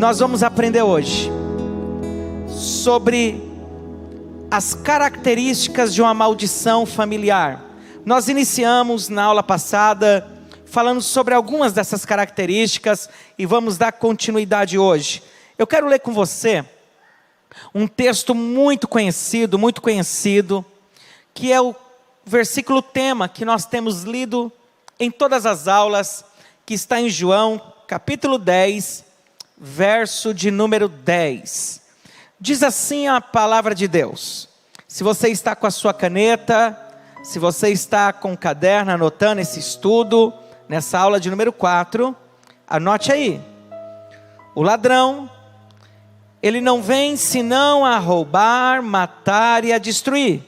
nós vamos aprender hoje sobre as características de uma maldição familiar. Nós iniciamos na aula passada falando sobre algumas dessas características e vamos dar continuidade hoje. Eu quero ler com você um texto muito conhecido, que é o versículo tema que nós temos lido em todas as aulas, que está em João, capítulo 10, verso de número 10. Diz assim a palavra de Deus. Se você está com a sua caneta, se você está com o caderno anotando esse estudo, nessa aula de número 4, anote aí. O ladrão, ele não vem senão a roubar, matar e a destruir.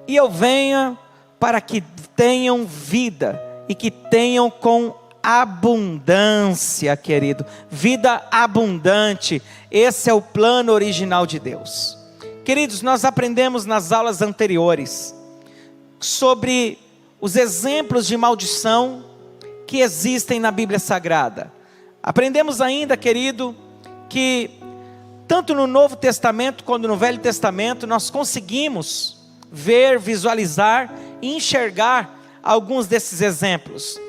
E eu venho para que tenham vida e que tenham com abundância, querido. Vida abundante. Esse é o plano original de Deus. Queridos, nós aprendemos nas aulas anteriores sobre os exemplos de maldição que existem na Bíblia Sagrada. Aprendemos ainda, querido, que tanto no Novo Testamento quanto no Velho Testamento nós conseguimos ver, visualizar e enxergar alguns desses exemplos.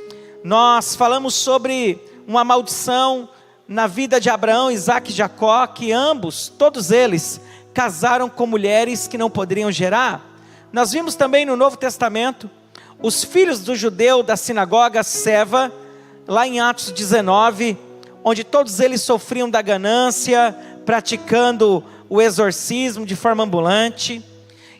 Nós falamos sobre uma maldição na vida de Abraão, Isaac e Jacó, que ambos, todos eles, casaram com mulheres que não poderiam gerar. Nós vimos também no Novo Testamento, os filhos do judeu da sinagoga Seva, lá em Atos 19, onde todos eles sofriam da ganância, praticando o exorcismo de forma ambulante.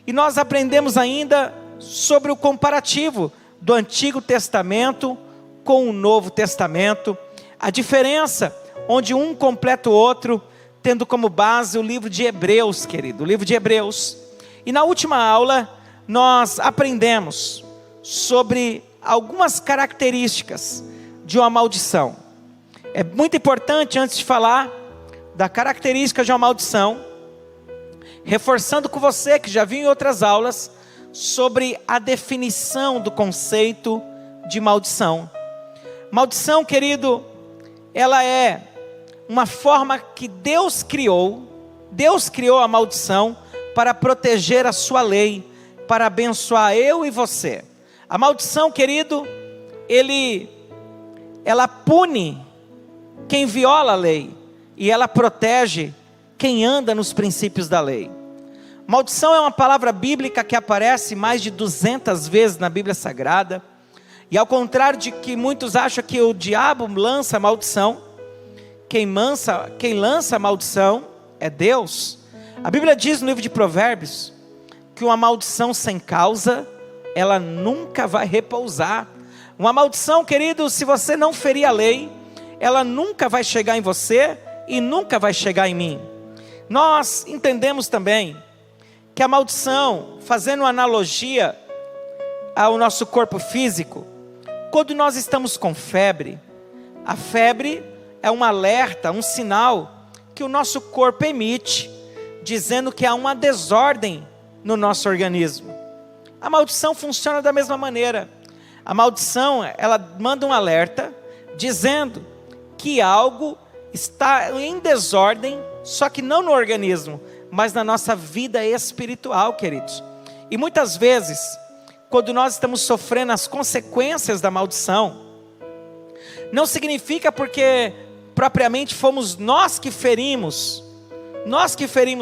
E nós aprendemos ainda sobre o comparativo do Antigo Testamento com o Novo Testamento, a diferença onde um completa o outro, tendo como base o livro de Hebreus, querido, o livro de Hebreus. E na última aula, nós aprendemos sobre algumas características de uma maldição. É muito importante, antes de falar da característica de uma maldição, reforçando com você, que já viu em outras aulas, sobre a definição do conceito de maldição. Maldição, querido, ela é uma forma que Deus criou a maldição para proteger a sua lei, para abençoar eu e você. A maldição, querido, ela pune quem viola a lei e ela protege quem anda nos princípios da lei. Maldição é uma palavra bíblica que aparece mais de 200 vezes na Bíblia Sagrada. E ao contrário de que muitos acham que o diabo lança maldição, quem lança maldição é Deus. A Bíblia diz no livro de Provérbios que uma maldição sem causa, ela nunca vai repousar. Uma maldição, querido, se você não ferir a lei, ela nunca vai chegar em você e nunca vai chegar em mim. Nós entendemos também que a maldição, fazendo uma analogia ao nosso corpo físico, quando nós estamos com febre, a febre é um alerta, um sinal que o nosso corpo emite, dizendo que há uma desordem no nosso organismo. A maldição funciona da mesma maneira. A maldição, ela manda um alerta, dizendo que algo está em desordem, só que não no organismo, mas na nossa vida espiritual, queridos. E muitas vezes, quando nós estamos sofrendo as consequências da maldição, não significa porque propriamente fomos nós que ferimos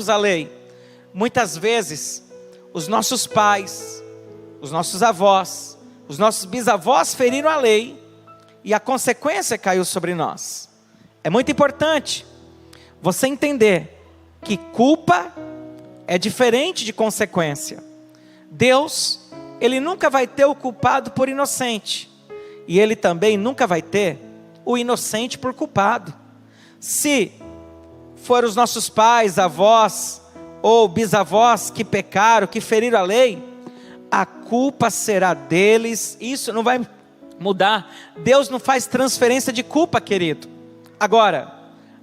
a lei. Muitas vezes, os nossos pais, os nossos avós, os nossos bisavós feriram a lei e a consequência caiu sobre nós. É muito importante você entender que culpa é diferente de consequência. Deus, Ele nunca vai ter o culpado por inocente, e Ele também nunca vai ter o inocente por culpado. Se for os nossos pais, avós ou bisavós que pecaram, que feriram a lei, a culpa será deles, isso não vai mudar. Deus não faz transferência de culpa, querido. Agora,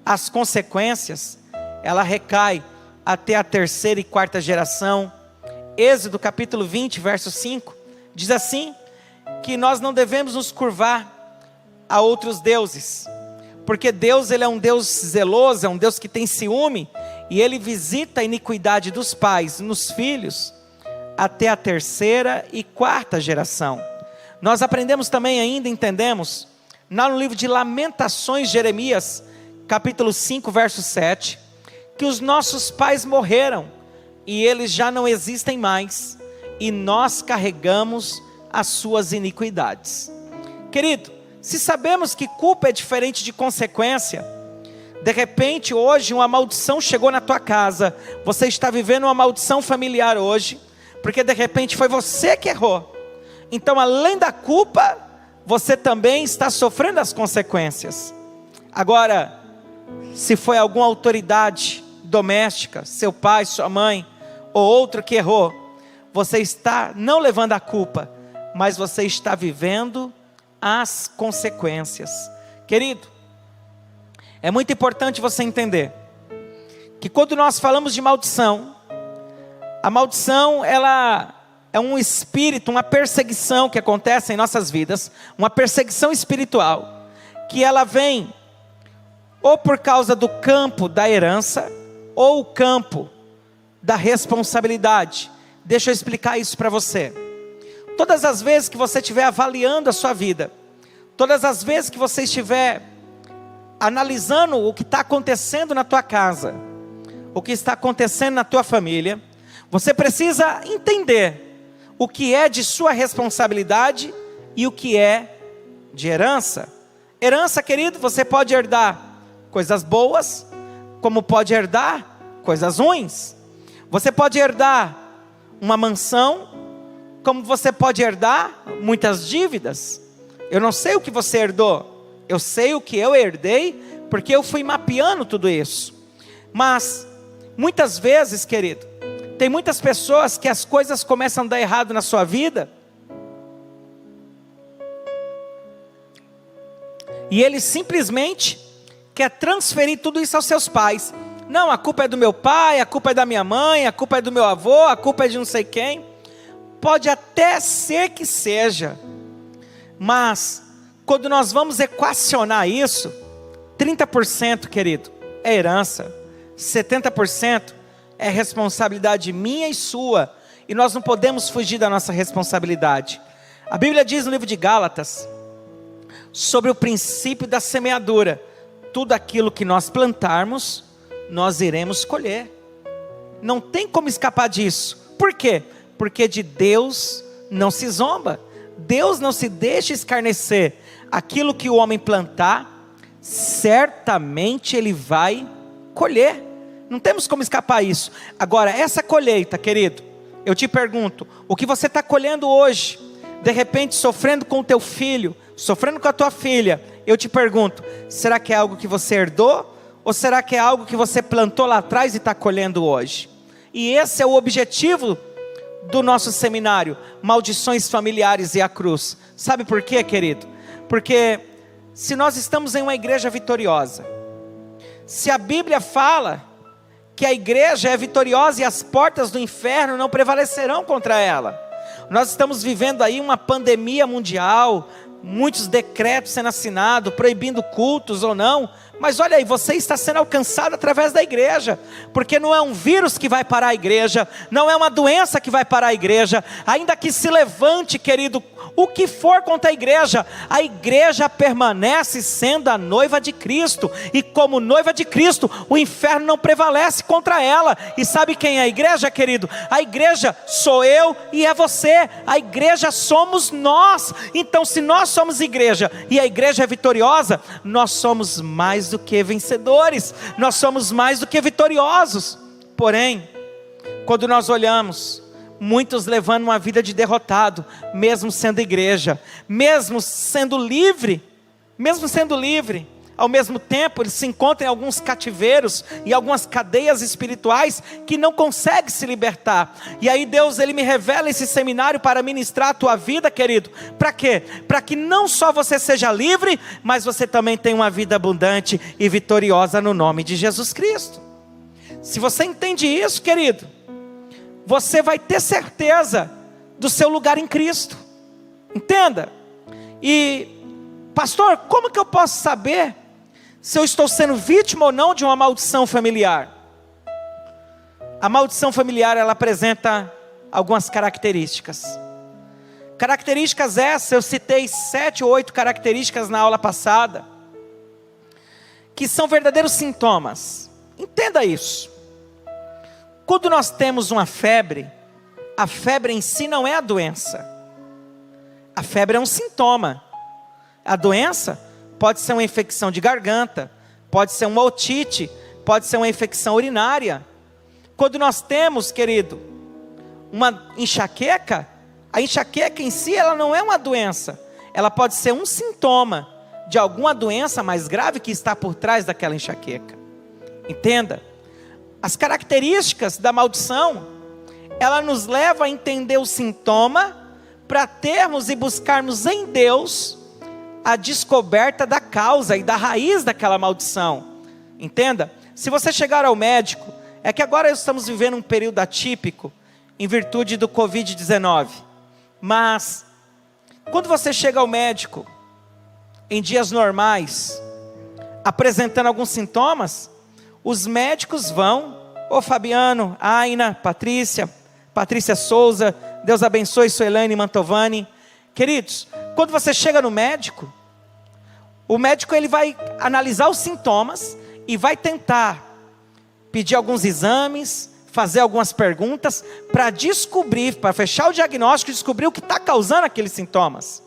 as consequências, ela recai até a terceira e quarta geração. Êxodo capítulo 20, verso 5, diz assim, que nós não devemos nos curvar a outros deuses, porque Deus, ele é um Deus zeloso, é um Deus que tem ciúme, e Ele visita a iniquidade dos pais nos filhos, até a 3ª e 4ª geração. Nós aprendemos também ainda, entendemos, no livro de Lamentações, Jeremias, capítulo 5, verso 7, que os nossos pais morreram, e eles já não existem mais, e nós carregamos as suas iniquidades. Querido, se sabemos que culpa é diferente de consequência, de repente hoje uma maldição chegou na tua casa, você está vivendo uma maldição familiar hoje, porque de repente foi você que errou, então além da culpa, você também está sofrendo as consequências. Agora, se foi alguma autoridade doméstica, seu pai, sua mãe, ou outro que errou, você está não levando a culpa, mas você está vivendo as consequências. Querido, é muito importante você entender, que quando nós falamos de maldição, a maldição ela é um espírito, uma perseguição que acontece em nossas vidas, uma perseguição espiritual, que ela vem ou por causa do campo da herança, ou o campo da responsabilidade. Deixa eu explicar isso para você. Todas as vezes que você estiver avaliando a sua vida, todas as vezes que você estiver analisando o que está acontecendo na tua casa, o que está acontecendo na tua família, você precisa entender o que é de sua responsabilidade e o que é de herança. Herança, querido, você pode herdar coisas boas, como pode herdar coisas ruins. Você pode herdar uma mansão, como você pode herdar muitas dívidas. Eu não sei o que você herdou, eu sei o que eu herdei, porque eu fui mapeando tudo isso. Mas, muitas vezes, querido, tem muitas pessoas que as coisas começam a dar errado na sua vida, e ele simplesmente quer transferir tudo isso aos seus pais. Não, a culpa é do meu pai, a culpa é da minha mãe, a culpa é do meu avô, a culpa é de não sei quem. Pode até ser que seja, mas quando nós vamos equacionar isso, 30%, querido, é herança, 70% é responsabilidade minha e sua, e nós não podemos fugir da nossa responsabilidade. A Bíblia diz no livro de Gálatas, sobre o princípio da semeadura: tudo aquilo que nós plantarmos, nós iremos colher. Não tem como escapar disso. Por quê? Porque de Deus não se zomba, Deus não se deixa escarnecer. Aquilo que o homem plantar, certamente ele vai colher. Não temos como escapar isso. Agora, essa colheita, querido, eu te pergunto, o que você está colhendo hoje, de repente sofrendo com o teu filho, sofrendo com a tua filha, eu te pergunto, será que é algo que você herdou? Ou será que é algo que você plantou lá atrás e está colhendo hoje? E esse é o objetivo do nosso seminário, Maldições Familiares e a Cruz. Sabe por quê, querido? Porque se nós estamos em uma igreja vitoriosa, se a Bíblia fala que a igreja é vitoriosa e as portas do inferno não prevalecerão contra ela, nós estamos vivendo aí uma pandemia mundial, muitos decretos sendo assinados, proibindo cultos ou não, mas olha aí, você está sendo alcançado através da igreja, porque não é um vírus que vai parar a igreja, não é uma doença que vai parar a igreja, ainda que se levante, querido, o que for contra a igreja permanece sendo a noiva de Cristo, e como noiva de Cristo, o inferno não prevalece contra ela. E sabe quem é a igreja, querido? A igreja sou eu e é você, a igreja somos nós. Então, se nós somos igreja, e a igreja é vitoriosa, nós somos mais do que vencedores, nós somos mais do que vitoriosos. Porém, quando nós olhamos, muitos levando uma vida de derrotado, mesmo sendo igreja, mesmo sendo livre, ao mesmo tempo eles se encontram em alguns cativeiros e algumas cadeias espirituais que não conseguem se libertar. E aí Deus, Ele me revela esse seminário para ministrar a tua vida, querido. Para quê? Para que não só você seja livre, mas você também tenha uma vida abundante e vitoriosa no nome de Jesus Cristo. Se você entende isso, querido, você vai ter certeza do seu lugar em Cristo. Entenda. E pastor, como que eu posso saber se eu estou sendo vítima ou não de uma maldição familiar. A maldição familiar, ela apresenta algumas características. Características essas, eu citei 7 ou 8 características na aula passada, que são verdadeiros sintomas. Entenda isso. Quando nós temos uma febre, a febre em si não é a doença. A febre é um sintoma. A doença pode ser uma infecção de garganta, pode ser uma otite, pode ser uma infecção urinária. Quando nós temos, querido, uma enxaqueca, a enxaqueca em si, ela não é uma doença. Ela pode ser um sintoma de alguma doença mais grave que está por trás daquela enxaqueca. Entenda, as características da maldição, ela nos leva a entender o sintoma, para termos e buscarmos em Deus a descoberta da causa e da raiz daquela maldição. Entenda, se você chegar ao médico, é que agora estamos vivendo um período atípico, em virtude do Covid-19, mas, quando você chega ao médico, em dias normais, apresentando alguns sintomas, os médicos vão, ô Fabiano, Aina, Patrícia Souza, Deus abençoe Suelane Mantovani. Queridos, quando você chega no médico, o médico ele vai analisar os sintomas e vai tentar pedir alguns exames, fazer algumas perguntas para descobrir, para fechar o diagnóstico e descobrir o que está causando aqueles sintomas.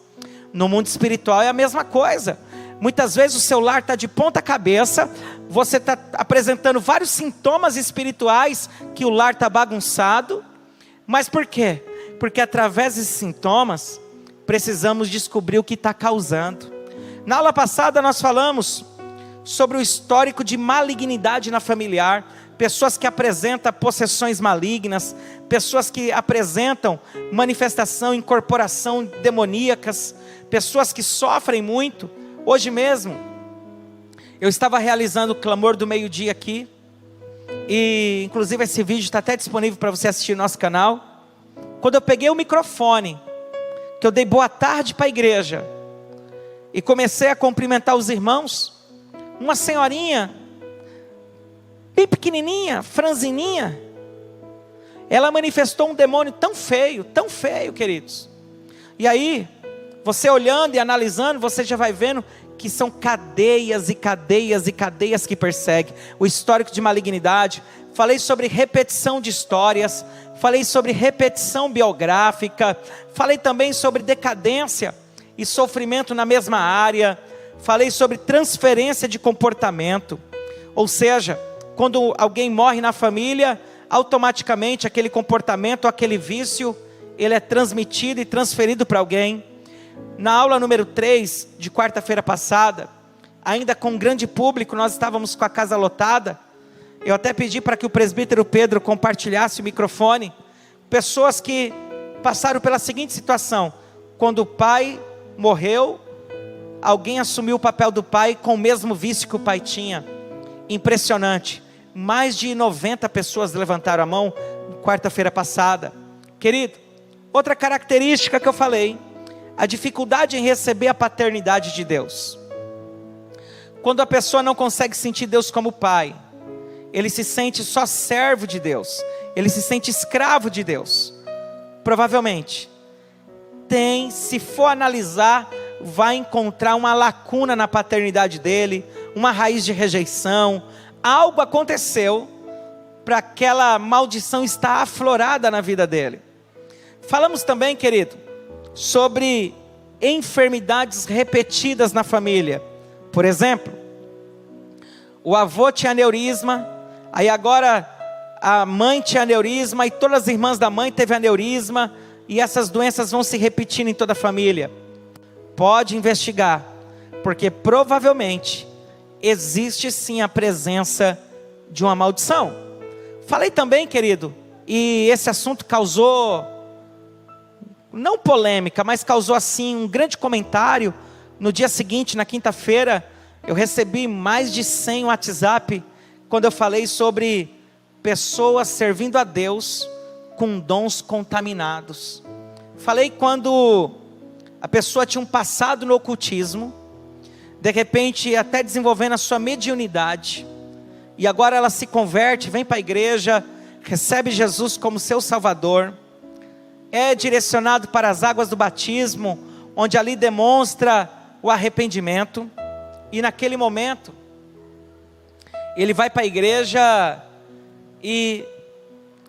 No mundo espiritual é a mesma coisa. Muitas vezes o seu lar está de ponta cabeça, você está apresentando vários sintomas espirituais que o lar está bagunçado. Mas por quê? Porque através desses sintomas, precisamos descobrir o que está causando. Na aula passada nós falamos sobre o histórico de malignidade na familiar, pessoas que apresentam possessões malignas, pessoas que apresentam manifestação, incorporação demoníacas, pessoas que sofrem muito. Hoje mesmo, eu estava realizando o clamor do meio-dia aqui, e inclusive esse vídeo está até disponível para você assistir no nosso canal. Quando eu peguei o microfone, que eu dei boa tarde para a igreja, e comecei a cumprimentar os irmãos, uma senhorinha, bem pequenininha, franzininha, ela manifestou um demônio tão feio, queridos. E aí, você olhando e analisando, você já vai vendo que são cadeias e cadeias e cadeias que perseguem. O histórico de malignidade, falei sobre repetição de histórias, falei sobre repetição biográfica, falei também sobre decadência e sofrimento na mesma área, falei sobre transferência de comportamento, ou seja, quando alguém morre na família, automaticamente aquele comportamento, aquele vício, ele é transmitido e transferido para alguém. Na aula número 3, de quarta-feira passada, ainda com um grande público, nós estávamos com a casa lotada, eu até pedi para que o presbítero Pedro compartilhasse o microfone, pessoas que passaram pela seguinte situação: quando o pai morreu, alguém assumiu o papel do pai com o mesmo vício que o pai tinha. Impressionante, mais de 90 pessoas levantaram a mão quarta-feira passada. Querido, outra característica que eu falei, a dificuldade em receber a paternidade de Deus. Quando a pessoa não consegue sentir Deus como pai, ele se sente só servo de Deus, ele se sente escravo de Deus. Provavelmente, se for analisar, vai encontrar uma lacuna na paternidade dele, uma raiz de rejeição, algo aconteceu para aquela maldição estar aflorada na vida dele. Falamos também, querido, sobre enfermidades repetidas na família. Por exemplo, o avô tinha aneurisma, aí agora a mãe tinha aneurisma, e todas as irmãs da mãe teve aneurisma, e essas doenças vão se repetindo em toda a família. Pode investigar, porque provavelmente existe sim a presença de uma maldição. Falei também, querido, e esse assunto causou, não polêmica, mas causou assim um grande comentário. No dia seguinte, na quinta-feira, eu recebi mais de 100 WhatsApp, quando eu falei sobre pessoas servindo a Deus com dons contaminados. Falei quando a pessoa tinha um passado no ocultismo, de repente até desenvolvendo a sua mediunidade, e agora ela se converte, vem para a igreja, recebe Jesus como seu Salvador, é direcionado para as águas do batismo, onde ali demonstra o arrependimento, e naquele momento, ele vai para a igreja, e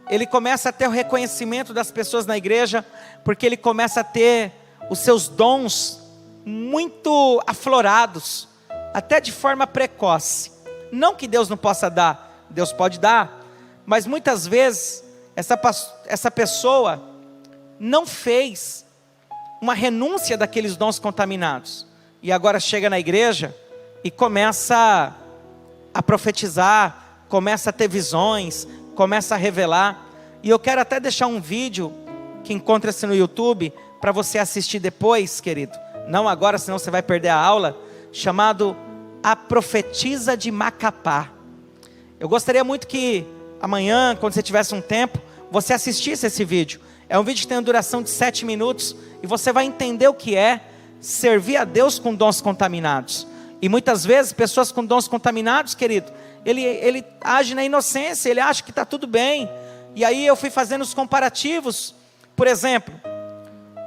ele começa a ter o reconhecimento das pessoas na igreja, porque ele começa a ter os seus dons muito aflorados, até de forma precoce. Não que Deus não possa dar, Deus pode dar, mas muitas vezes essa pessoa não fez uma renúncia daqueles dons contaminados, e agora chega na igreja e começa a profetizar, começa a ter visões, começa a revelar. E eu quero até deixar um vídeo que encontra-se no YouTube para você assistir depois, querido, não agora, senão você vai perder a aula, chamado A Profetisa de Macapá. Eu gostaria muito que amanhã, quando você tivesse um tempo, você assistisse esse vídeo. É um vídeo que tem uma duração de 7 minutos, e você vai entender o que é servir a Deus com dons contaminados. E muitas vezes, pessoas com dons contaminados, querido, ele age na inocência, ele acha que está tudo bem. E aí eu fui fazendo os comparativos. Por exemplo,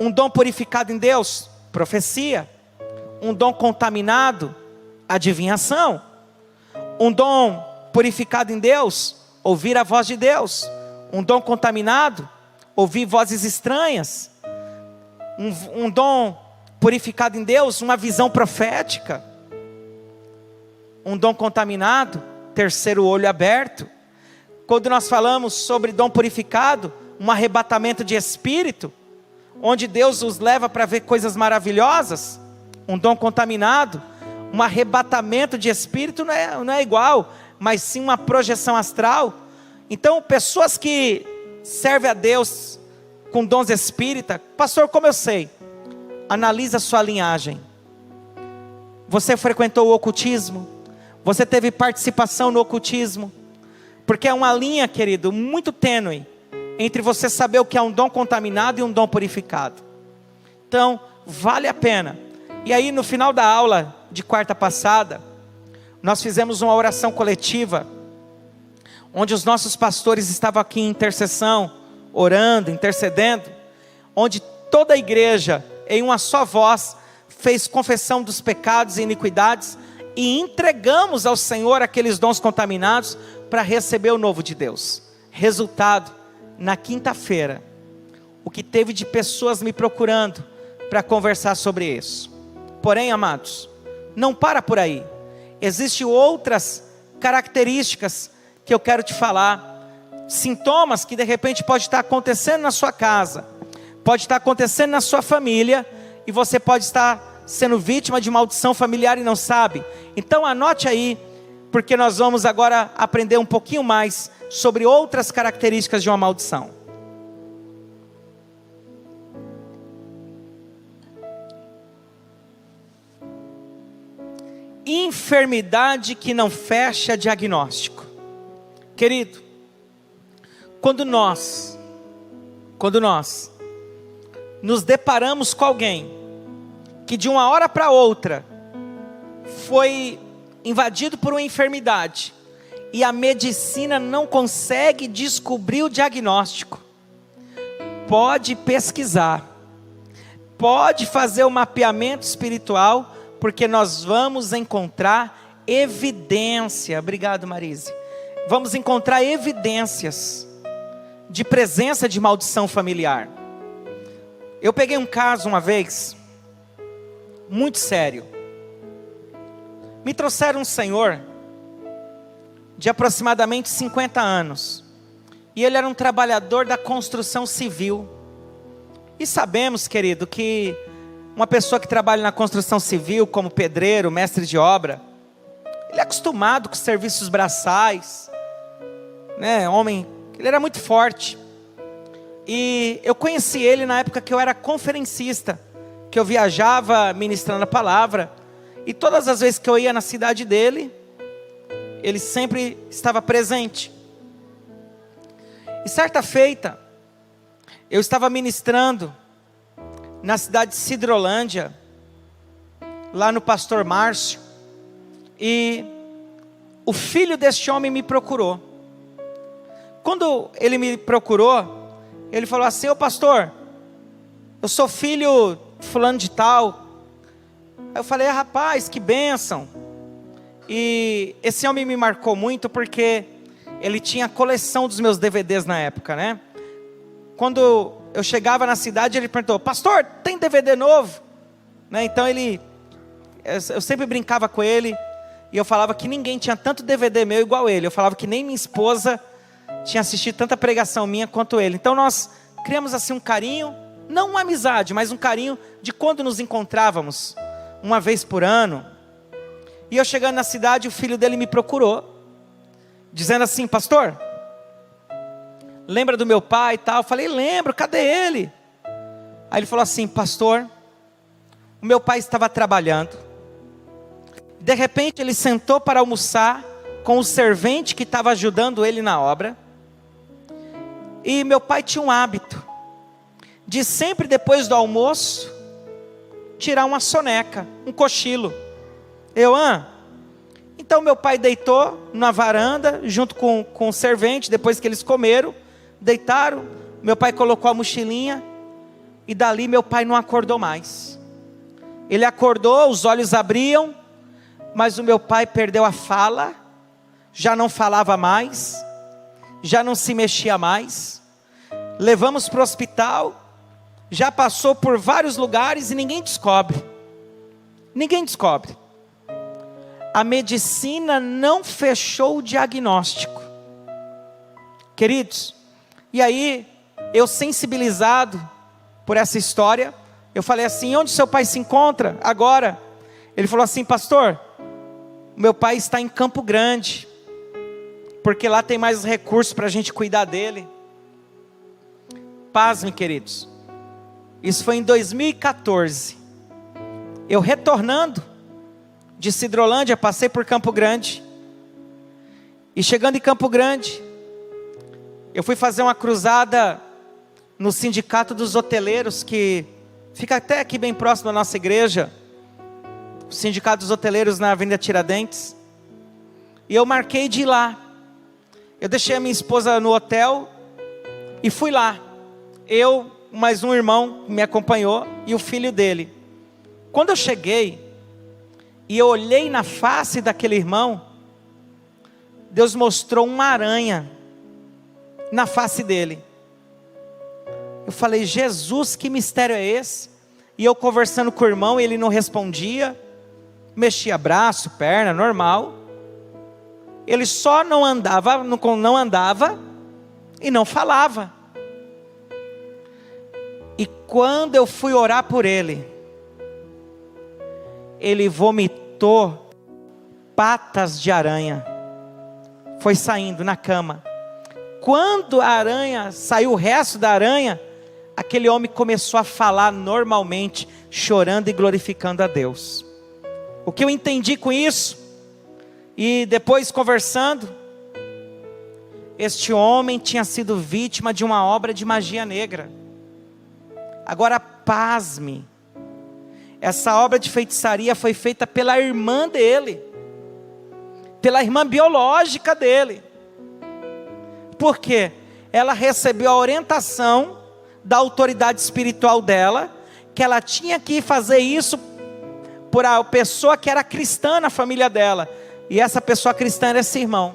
um dom purificado em Deus, profecia. Um dom contaminado, adivinhação. Um dom purificado em Deus, ouvir a voz de Deus. Um dom contaminado, ouvir vozes estranhas. Um dom purificado em Deus, uma visão profética. Um dom contaminado, terceiro olho aberto. Quando nós falamos sobre dom purificado, um arrebatamento de espírito, onde Deus os leva para ver coisas maravilhosas. Um dom contaminado, um arrebatamento de espírito não é igual, mas sim uma projeção astral. Então, pessoas que servem a Deus com dons espírita, pastor, como eu sei? Analisa a sua linhagem. Você frequentou o ocultismo? Você teve participação no ocultismo? Porque é uma linha, querido, muito tênue, entre você saber o que é um dom contaminado e um dom purificado. Então, vale a pena. E aí, no final da aula de quarta passada, nós fizemos uma oração coletiva, onde os nossos pastores estavam aqui em intercessão, orando, intercedendo, onde toda a igreja, em uma só voz, fez confissão dos pecados e iniquidades, e entregamos ao Senhor aqueles dons contaminados, para receber o novo de Deus. Resultado, na quinta-feira, o que teve de pessoas me procurando, para conversar sobre isso. Porém, amados, não para por aí. Existem outras características, que eu quero te falar, sintomas que de repente pode estar acontecendo na sua casa, pode estar acontecendo na sua família, e você pode estar sendo vítima de maldição familiar e não sabe. Então anote aí, porque nós vamos agora aprender um pouquinho mais sobre outras características de uma maldição. Enfermidade que não fecha diagnóstico. Querido, quando nós nos deparamos com alguém que de uma hora para outra foi invadido por uma enfermidade, e a medicina não consegue descobrir o diagnóstico, pode pesquisar, pode fazer o mapeamento espiritual, porque nós vamos encontrar evidência. Obrigado, Marise. Vamos encontrar evidências de presença de maldição familiar. Eu peguei um caso uma vez, muito sério. Me trouxeram um senhor de aproximadamente 50 anos. E ele era um trabalhador da construção civil. E sabemos, querido, que uma pessoa que trabalha na construção civil, como pedreiro, mestre de obra, ele é acostumado com serviços braçais, né? Homem, ele era muito forte. E eu conheci ele na época que eu era conferencista, que eu viajava ministrando a palavra. E todas as vezes que eu ia na cidade dele, ele sempre estava presente. E certa feita, eu estava ministrando na cidade de Sidrolândia, lá no Pastor Márcio. E o filho deste homem me procurou. Quando ele me procurou, ele falou assim: ô pastor, eu sou filho de fulano de tal. Aí eu falei: rapaz, que bênção. E esse homem me marcou muito porque ele tinha a coleção dos meus DVDs na época, né? Quando eu chegava na cidade, ele perguntou: pastor, tem DVD novo? Né? Então eu sempre brincava com ele, e eu falava que ninguém tinha tanto DVD meu igual ele. Eu falava que nem minha esposa tinha assistido tanta pregação minha quanto ele. Então nós criamos assim um carinho, não uma amizade, mas um carinho de quando nos encontrávamos, uma vez por ano. E eu chegando na cidade, o filho dele me procurou, dizendo assim: pastor, lembra do meu pai e tal? Eu falei: lembro, cadê ele? Aí ele falou assim: pastor, o meu pai estava trabalhando, de repente ele sentou para almoçar com o servente que estava ajudando ele na obra, e meu pai tinha um hábito de sempre depois do almoço tirar uma soneca, um cochilo. Então meu pai deitou na varanda junto com o servente. Depois que eles comeram, deitaram, meu pai colocou a mochilinha, e dali meu pai não acordou mais. Ele acordou, os olhos abriam, mas o meu pai perdeu a fala, já não falava mais, já não se mexia mais. Levamos para o hospital, já passou por vários lugares e ninguém descobre. A medicina não fechou o diagnóstico, queridos. E aí, eu sensibilizado por essa história, eu falei assim: onde seu pai se encontra agora? Ele falou assim: pastor, meu pai está em Campo Grande, porque lá tem mais recursos para a gente cuidar dele. Pasme, queridos, isso foi em 2014, eu retornando de Sidrolândia, passei por Campo Grande, e chegando em Campo Grande, eu fui fazer uma cruzada no Sindicato dos Hoteleiros, que fica até aqui bem próximo da nossa igreja, o Sindicato dos Hoteleiros na Avenida Tiradentes, e eu marquei de ir lá. Eu deixei a minha esposa no hotel, e fui lá, eu, mais um irmão me acompanhou, e o filho dele. Quando eu cheguei, e eu olhei na face daquele irmão, Deus mostrou uma aranha na face dele. Eu falei: Jesus, que mistério é esse? E eu conversando com o irmão, ele não respondia, mexia braço, perna, normal. Ele só não andava e não falava. E quando eu fui orar por ele, ele vomitou patas de aranha, foi saindo na cama. Quando a aranha saiu, o resto da aranha, aquele homem começou a falar normalmente, chorando e glorificando a Deus. O que eu entendi com isso, e depois conversando, este homem tinha sido vítima de uma obra de magia negra. Agora pasme, essa obra de feitiçaria foi feita pela irmã dele, pela irmã biológica dele. Por quê? Ela recebeu a orientação da autoridade espiritual dela, que ela tinha que fazer isso por a pessoa que era cristã na família dela, e essa pessoa cristã era esse irmão.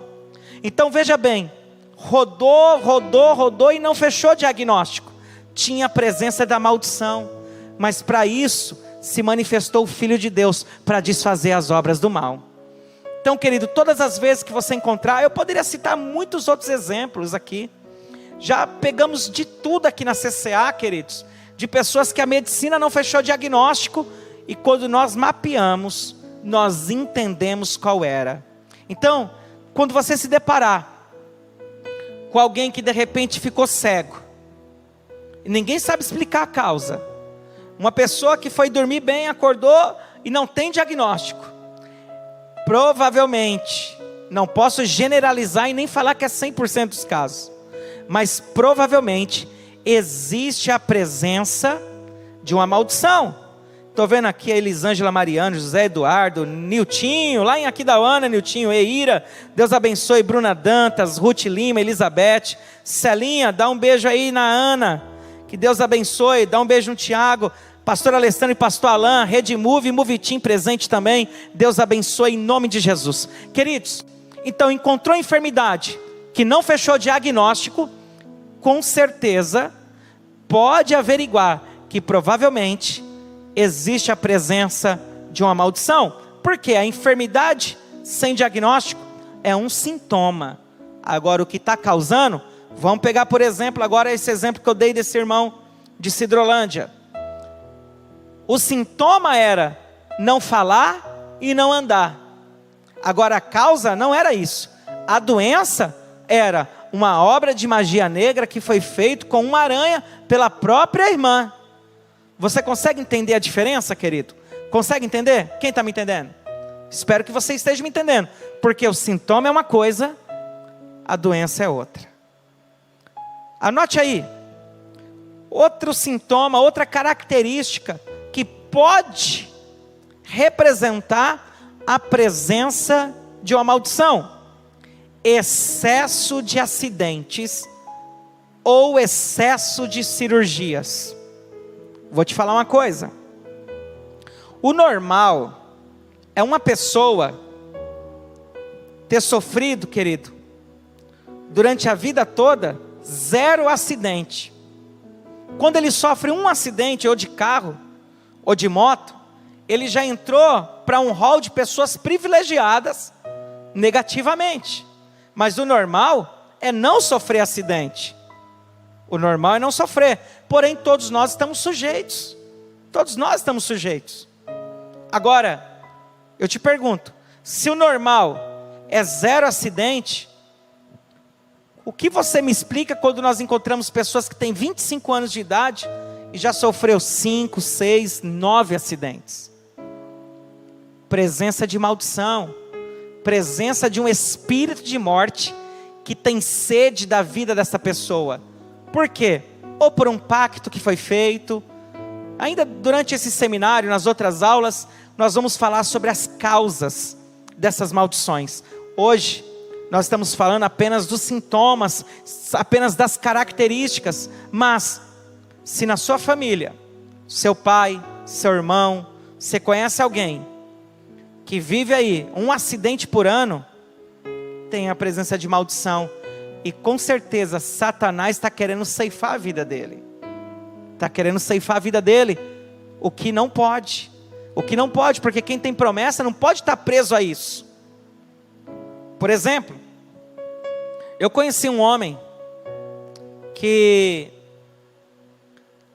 Então veja bem, rodou e não fechou o diagnóstico. Tinha a presença da maldição, mas para isso se manifestou o Filho de Deus, para desfazer as obras do mal. Então, querido, todas as vezes que você encontrar, eu poderia citar muitos outros exemplos aqui. Já pegamos de tudo aqui na CCA, queridos, de pessoas que a medicina não fechou diagnóstico, e quando nós mapeamos, nós entendemos qual era. Então, quando você se deparar com alguém que de repente ficou cego, e ninguém sabe explicar a causa, uma pessoa que foi dormir bem, acordou e não tem diagnóstico, provavelmente, não posso generalizar e nem falar que é 100% dos casos, mas provavelmente existe a presença de uma maldição. Estou vendo aqui a Elisângela Mariano, José Eduardo, Niltinho, lá em Aquidauana, Niltinho, Eira, Deus abençoe, Bruna Dantas, Ruth Lima, Elizabeth, Celinha, dá um beijo aí na Ana, que Deus abençoe, dá um beijo no Tiago, pastor Alessandro e pastor Alain, Rede Move, Movitim presente também, Deus abençoe em nome de Jesus. Queridos, então encontrou enfermidade, que não fechou diagnóstico, com certeza pode averiguar que provavelmente existe a presença de uma maldição, porque a enfermidade sem diagnóstico é um sintoma. Agora o que está causando, vamos pegar por exemplo agora esse exemplo que eu dei desse irmão de Sidrolândia. O sintoma era não falar e não andar. Agora a causa não era isso. A doença era uma obra de magia negra que foi feita com uma aranha pela própria irmã. Você consegue entender a diferença, querido? Consegue entender? Quem está me entendendo? Espero que você esteja me entendendo. Porque o sintoma é uma coisa, a doença é outra. Anote aí. Outro sintoma, outra característica que pode representar a presença de uma maldição: excesso de acidentes ou excesso de cirurgias. Vou te falar uma coisa. O normal é uma pessoa ter sofrido, querido, durante a vida toda, 0 acidente. Quando ele sofre um acidente, ou de carro, ou de moto, ele já entrou para um rol de pessoas privilegiadas negativamente. Mas o normal é não sofrer acidente. O normal é não sofrer. Porém, todos nós estamos sujeitos. Todos nós estamos sujeitos. Agora, eu te pergunto, se o normal é 0 acidente, o que você me explica quando nós encontramos pessoas que têm 25 anos de idade e já sofreu 5, 6, 9 acidentes? Presença de maldição, presença de um espírito de morte que tem sede da vida dessa pessoa. Por quê? Ou por um pacto que foi feito. Ainda durante esse seminário, nas outras aulas, nós vamos falar sobre as causas dessas maldições. Hoje, nós estamos falando apenas dos sintomas, apenas das características. Mas, se na sua família, seu pai, seu irmão, você conhece alguém que vive aí um acidente por ano, tem a presença de maldição. E com certeza Satanás está querendo ceifar a vida dele. Está querendo ceifar a vida dele. O que não pode. O que não pode, porque quem tem promessa não pode estar preso a isso. Por exemplo, eu conheci um homem que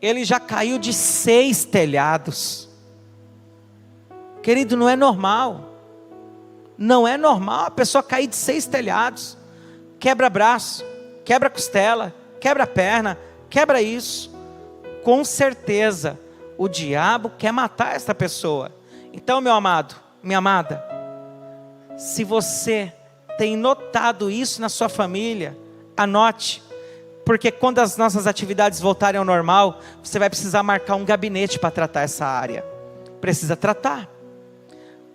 ele já caiu de 6 telhados. Querido, não é normal. Não é normal a pessoa cair de 6 telhados. Quebra braço, quebra costela, quebra perna, quebra isso. Com certeza, o diabo quer matar esta pessoa. Então, meu amado, minha amada, se você tem notado isso na sua família, anote. Porque quando as nossas atividades voltarem ao normal, você vai precisar marcar um gabinete para tratar essa área. Precisa tratar.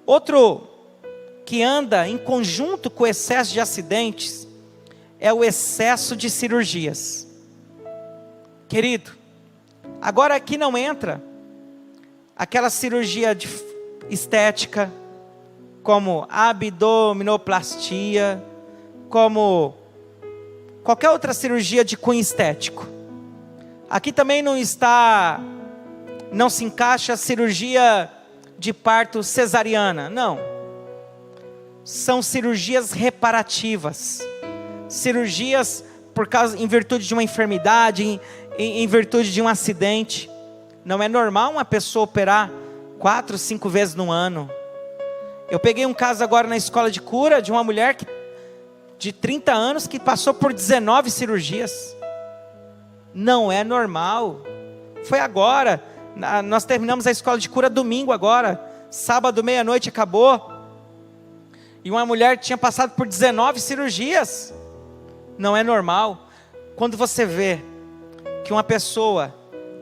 Outro que anda em conjunto com o excesso de acidentes é o excesso de cirurgias. Querido, agora aqui não entra aquela cirurgia estética, como abdominoplastia, como qualquer outra cirurgia de cunho estético. Aqui também não se encaixa a cirurgia de parto cesariana, não. São cirurgias reparativas. Cirurgias em virtude de uma enfermidade, em virtude de um acidente. Não é normal uma pessoa operar 4, 5 vezes no ano. Eu peguei um caso agora na escola de cura de uma mulher de 30 anos que passou por 19 cirurgias. Não é normal. Foi agora. Nós terminamos a escola de cura domingo agora. Sábado, meia-noite acabou. E uma mulher tinha passado por 19 cirurgias. Não é normal. Quando você vê que uma pessoa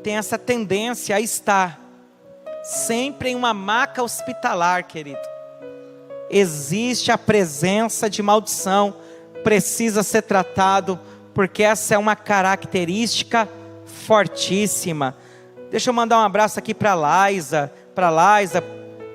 tem essa tendência a estar sempre em uma maca hospitalar, querido. Existe a presença de maldição, precisa ser tratado, porque essa é uma característica fortíssima. Deixa eu mandar um abraço aqui para Laisa, para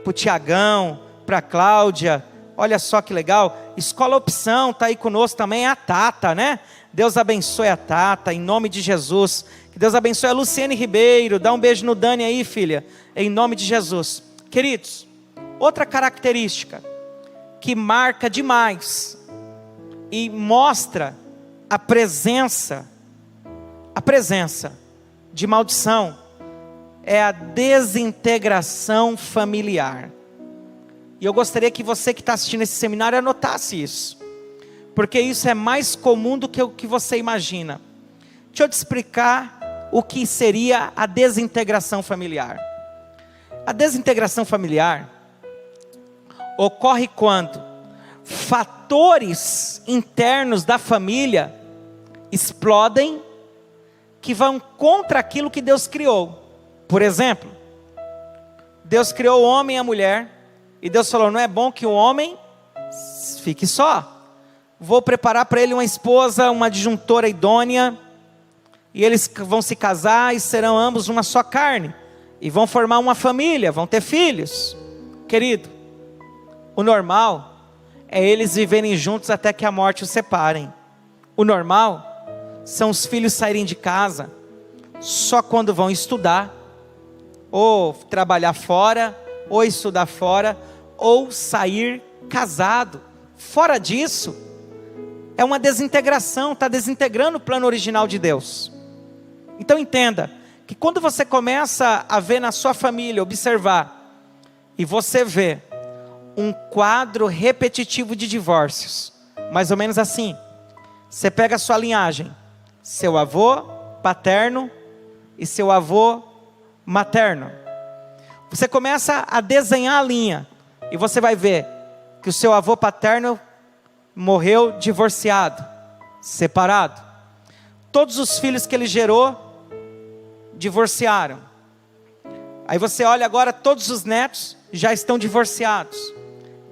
o Tiagão, para a Cláudia. Olha só que legal, Escola Opção está aí conosco também, é a Tata, né? Deus abençoe a Tata, em nome de Jesus. Que Deus abençoe a Luciene Ribeiro, dá um beijo no Dani aí, filha, em nome de Jesus. Queridos, outra característica que marca demais e mostra a presença de maldição é a desintegração familiar. E eu gostaria que você que está assistindo esse seminário anotasse isso, porque isso é mais comum do que o que você imagina. Deixa eu te explicar o que seria a desintegração familiar. A desintegração familiar ocorre quando fatores internos da família explodem, que vão contra aquilo que Deus criou. Por exemplo, Deus criou o homem e a mulher, e Deus falou: não é bom que o homem fique só, vou preparar para ele uma esposa, uma adjuntora idônea, e eles vão se casar e serão ambos uma só carne, e vão formar uma família, vão ter filhos. Querido, o normal é eles viverem juntos até que a morte os separem. O normal são os filhos saírem de casa só quando vão estudar, ou trabalhar fora, ou estudar fora, ou sair casado. Fora disso, é uma desintegração, está desintegrando o plano original de Deus. Então entenda, que quando você começa a ver na sua família, observar, e você vê um quadro repetitivo de divórcios, mais ou menos assim, você pega a sua linhagem, seu avô paterno e seu avô materno, você começa a desenhar a linha, e você vai ver que o seu avô paterno morreu divorciado, separado. Todos os filhos que ele gerou divorciaram. Aí você olha agora, todos os netos já estão divorciados.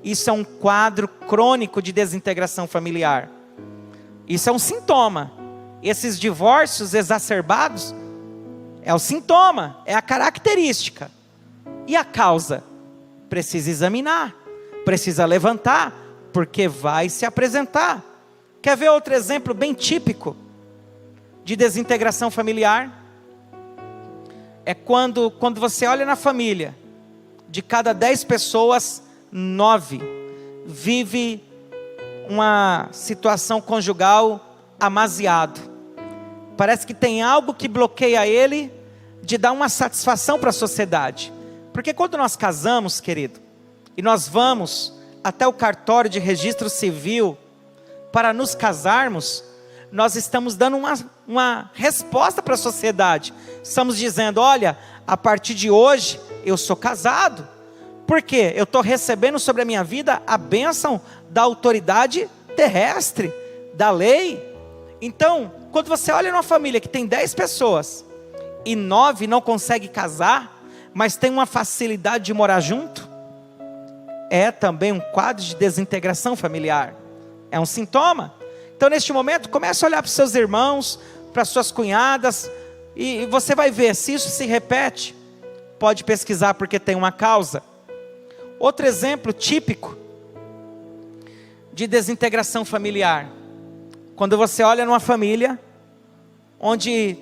Isso é um quadro crônico de desintegração familiar. Isso é um sintoma. Esses divórcios exacerbados é o sintoma, é a característica. E a causa? Precisa examinar, precisa levantar, porque vai se apresentar. Quer ver outro exemplo bem típico de desintegração familiar? É quando você olha na família, de cada 10 pessoas, 9 vive uma situação conjugal amaziado. Parece que tem algo que bloqueia ele de dar uma satisfação para a sociedade. Porque quando nós casamos, querido, e nós vamos até o cartório de registro civil para nos casarmos, nós estamos dando uma resposta para a sociedade. Estamos dizendo: olha, a partir de hoje eu sou casado. Por quê? Eu estou recebendo sobre a minha vida a bênção da autoridade terrestre, da lei. Então, quando você olha numa família que tem 10 pessoas, e 9 não conseguem casar, mas tem uma facilidade de morar junto, é também um quadro de desintegração familiar, é um sintoma. Então neste momento, comece a olhar para os seus irmãos, para as suas cunhadas, e você vai ver, se isso se repete, pode pesquisar porque tem uma causa. Outro exemplo típico de desintegração familiar, quando você olha numa família, onde,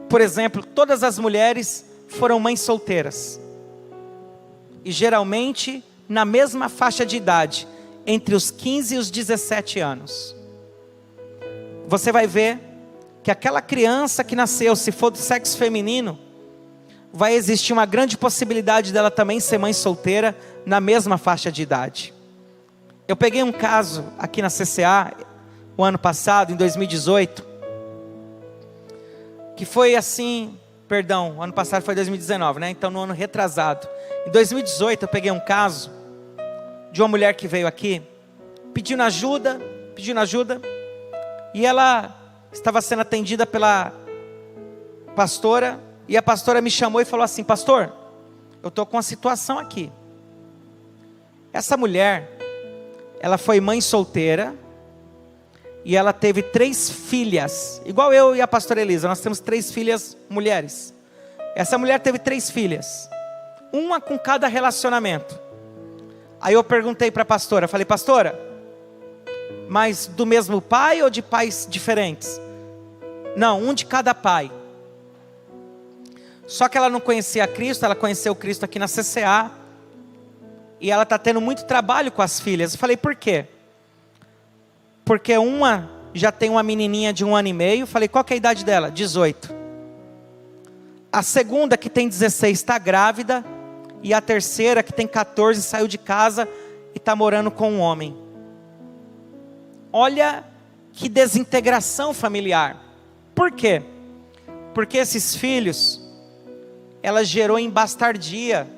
por exemplo, todas as mulheres foram mães solteiras, e geralmente na mesma faixa de idade, entre os 15 e os 17 anos, você vai ver que aquela criança que nasceu, se for do sexo feminino, vai existir uma grande possibilidade dela também ser mãe solteira na mesma faixa de idade. Eu peguei um caso aqui na CCA, o ano passado, em 2018, que foi assim, perdão, o ano passado foi 2019, né? Então no ano retrasado, em 2018 eu peguei um caso de uma mulher que veio aqui, pedindo ajuda, e ela estava sendo atendida pela pastora, e a pastora me chamou e falou assim: pastor, eu estou com uma situação aqui. Essa mulher, ela foi mãe solteira, e ela teve 3 filhas, igual eu e a pastora Elisa, nós temos 3 filhas mulheres. Essa mulher teve 3 filhas, uma com cada relacionamento. Aí eu perguntei para a pastora, falei: pastora, mas do mesmo pai ou de pais diferentes? Não, um de cada pai. Só que ela não conhecia Cristo, ela conheceu Cristo aqui na CCA, e ela está tendo muito trabalho com as filhas. Eu falei: por quê? Porque uma já tem uma menininha de 1 ano e meio. Falei: qual que é a idade dela? 18. A segunda, que tem 16, está grávida. E a terceira, que tem 14, saiu de casa e está morando com um homem. Olha que desintegração familiar. Por quê? Porque esses filhos, ela gerou em bastardia.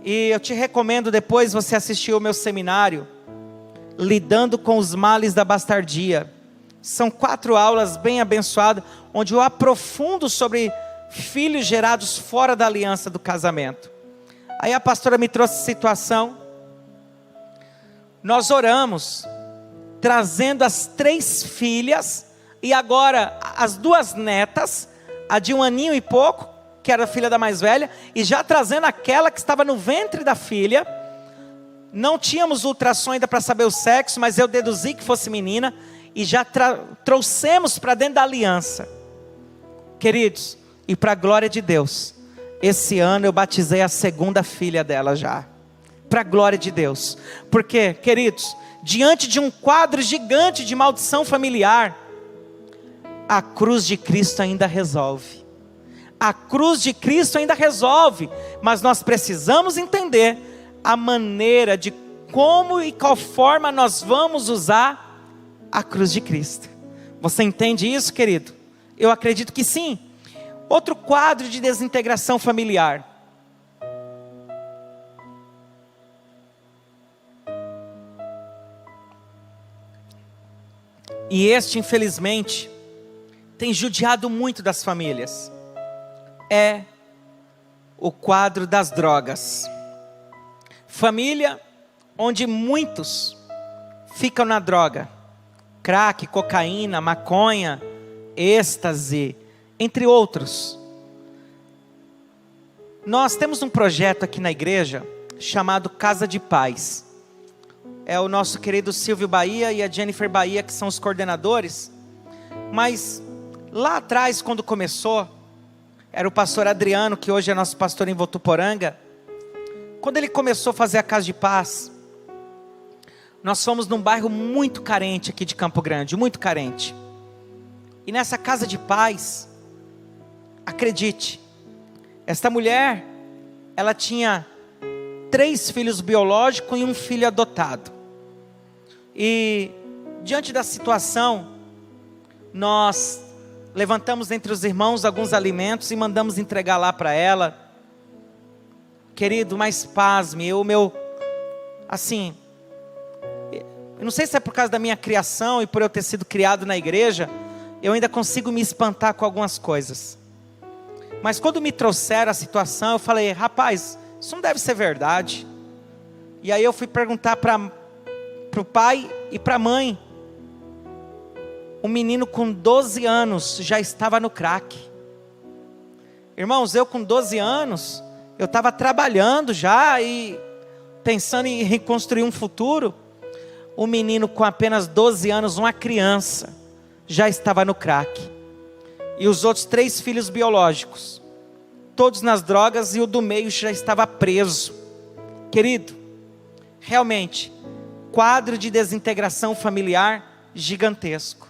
E eu te recomendo depois você assistir o meu seminário, Lidando com os Males da Bastardia. São 4 aulas bem abençoadas, onde eu aprofundo sobre filhos gerados fora da aliança do casamento. Aí a pastora me trouxe a situação. Nós oramos, trazendo as 3 filhas, e agora as 2 netas, a de 1 aninho e pouco, que era a filha da mais velha, e já trazendo aquela que estava no ventre da filha. Não tínhamos ultrassom ainda para saber o sexo, mas eu deduzi que fosse menina, e já trouxemos para dentro da aliança. Queridos, e para a glória de Deus, esse ano eu batizei a 2ª filha dela já, para a glória de Deus. Porque, queridos, diante de um quadro gigante de maldição familiar, a cruz de Cristo ainda resolve. A cruz de Cristo ainda resolve, mas nós precisamos entender a maneira de como e qual forma nós vamos usar a cruz de Cristo. Você entende isso, querido? Eu acredito que sim. Outro quadro de desintegração familiar. E este, infelizmente, tem judiado muito das famílias. É o quadro das drogas. Família onde muitos ficam na droga. Crack, cocaína, maconha, êxtase, entre outros. Nós temos um projeto aqui na igreja chamado Casa de Paz. É o nosso querido Silvio Bahia e a Jennifer Bahia que são os coordenadores. Mas lá atrás, quando começou, era o pastor Adriano, que hoje é nosso pastor em Votuporanga. Quando ele começou a fazer a Casa de Paz, nós fomos num bairro muito carente aqui de Campo Grande, muito carente. E nessa Casa de Paz, acredite, esta mulher, ela tinha 3 filhos biológicos e 1 filho adotado. E diante da situação, nós levantamos entre os irmãos alguns alimentos e mandamos entregar lá para ela. Querido, mas pasme, eu não sei se é por causa da minha criação e por eu ter sido criado na igreja, eu ainda consigo me espantar com algumas coisas. Mas quando me trouxeram a situação, eu falei: rapaz, isso não deve ser verdade. E aí eu fui perguntar para o pai e para a mãe. Um menino com 12 anos já estava no crack. Irmãos, eu com 12 anos, eu estava trabalhando já e pensando em reconstruir um futuro. Um menino com apenas 12 anos, uma criança, já estava no crack. E os outros 3 filhos biológicos, todos nas drogas, e o do meio já estava preso. Querido, realmente, quadro de desintegração familiar gigantesco.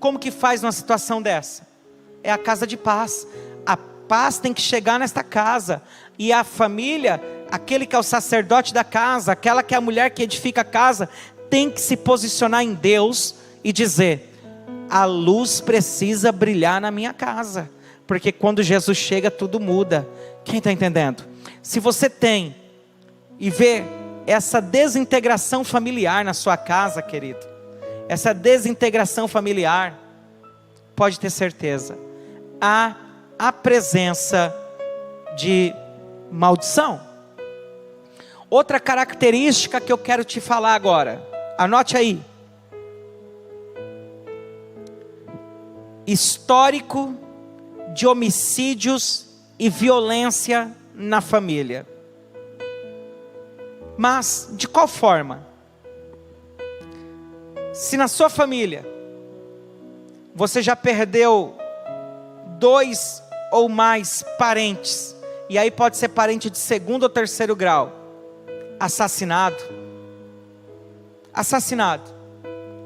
Como que faz numa situação dessa? É a Casa de Paz. A paz tem que chegar nesta casa. E a família, aquele que é o sacerdote da casa, aquela que é a mulher que edifica a casa, tem que se posicionar em Deus e dizer: a luz precisa brilhar na minha casa. Porque quando Jesus chega, tudo muda. Quem está entendendo? Se você tem e vê essa desintegração familiar na sua casa, querido, essa desintegração familiar, pode ter certeza, há a presença de maldição. Outra característica que eu quero te falar agora, anote aí. Histórico de homicídios e violência na família. Mas, de qual forma? Se na sua família, você já perdeu 2 ou mais parentes, e aí pode ser parente de 2º ou 3º grau, assassinado,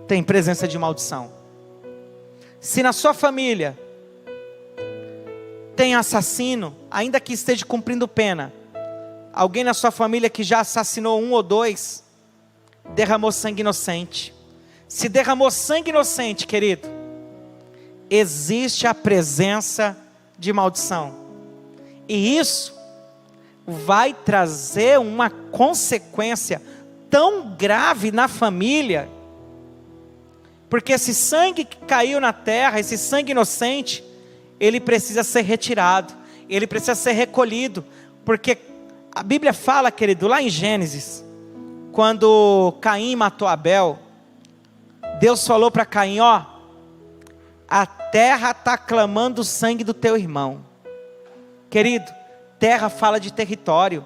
tem presença de maldição. Se na sua família tem assassino, ainda que esteja cumprindo pena, alguém na sua família que já assassinou 1 ou 2, derramou sangue inocente. Se derramou sangue inocente, querido, existe a presença de maldição. E isso vai trazer uma consequência tão grave na família, porque esse sangue que caiu na terra, esse sangue inocente, ele precisa ser retirado, ele precisa ser recolhido, porque a Bíblia fala, querido, lá em Gênesis, quando Caim matou Abel, Deus falou para Caim, ó, a terra está clamando o sangue do teu irmão. Querido, terra fala de território,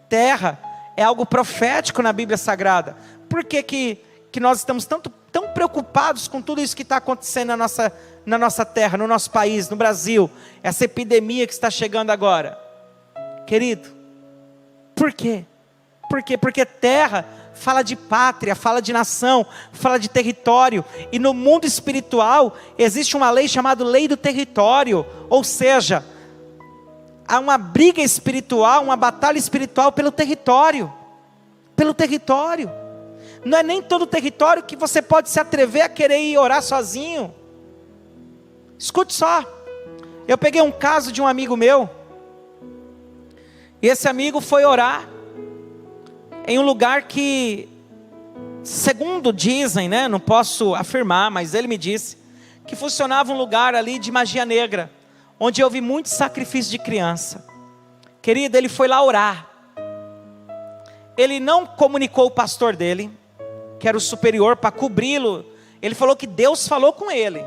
terra é algo profético na Bíblia Sagrada. Por que nós estamos tão preocupados com tudo isso que está acontecendo na nossa terra, no nosso país, no Brasil, essa epidemia que está chegando agora? Querido, por quê? Porque terra fala de pátria, fala de nação, fala de território, e no mundo espiritual existe uma lei chamada lei do território, ou seja, há uma briga espiritual, uma batalha espiritual pelo território, não é nem todo território que você pode se atrever a querer ir orar sozinho. Escute só, eu peguei um caso de um amigo meu, e esse amigo foi orar, em um lugar que, segundo dizem, né, não posso afirmar, mas ele me disse, que funcionava um lugar ali de magia negra, onde houve muito sacrifício de criança. Querido, ele foi lá orar, ele não comunicou o pastor dele, que era o superior, para cobri-lo. Ele falou que Deus falou com ele,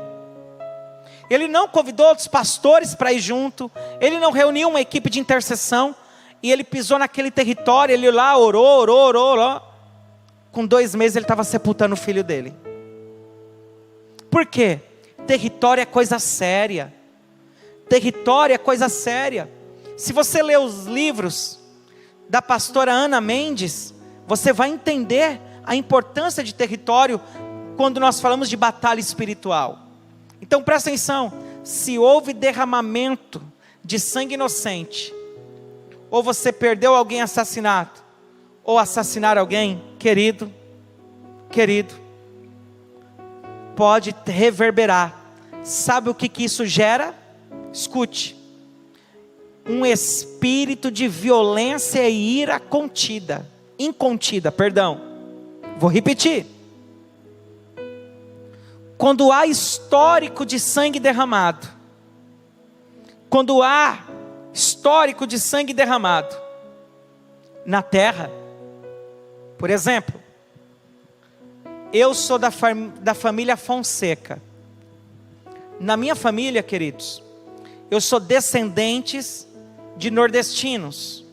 ele não convidou outros pastores para ir junto, ele não reuniu uma equipe de intercessão, e ele pisou naquele território, ele lá orou. Com 2 meses ele estava sepultando o filho dele. Por quê? Território é coisa séria. Se você ler os livros da pastora Ana Mendes, você vai entender a importância de território quando nós falamos de batalha espiritual. Então presta atenção, se houve derramamento de sangue inocente, ou você perdeu alguém assassinado, ou assassinar alguém, querido, pode reverberar. Sabe o que isso gera? Escute, um espírito de violência e ira incontida, vou repetir, quando há histórico de sangue derramado, na terra, por exemplo, eu sou da família Fonseca, na minha família, queridos, eu sou descendentes de nordestinos,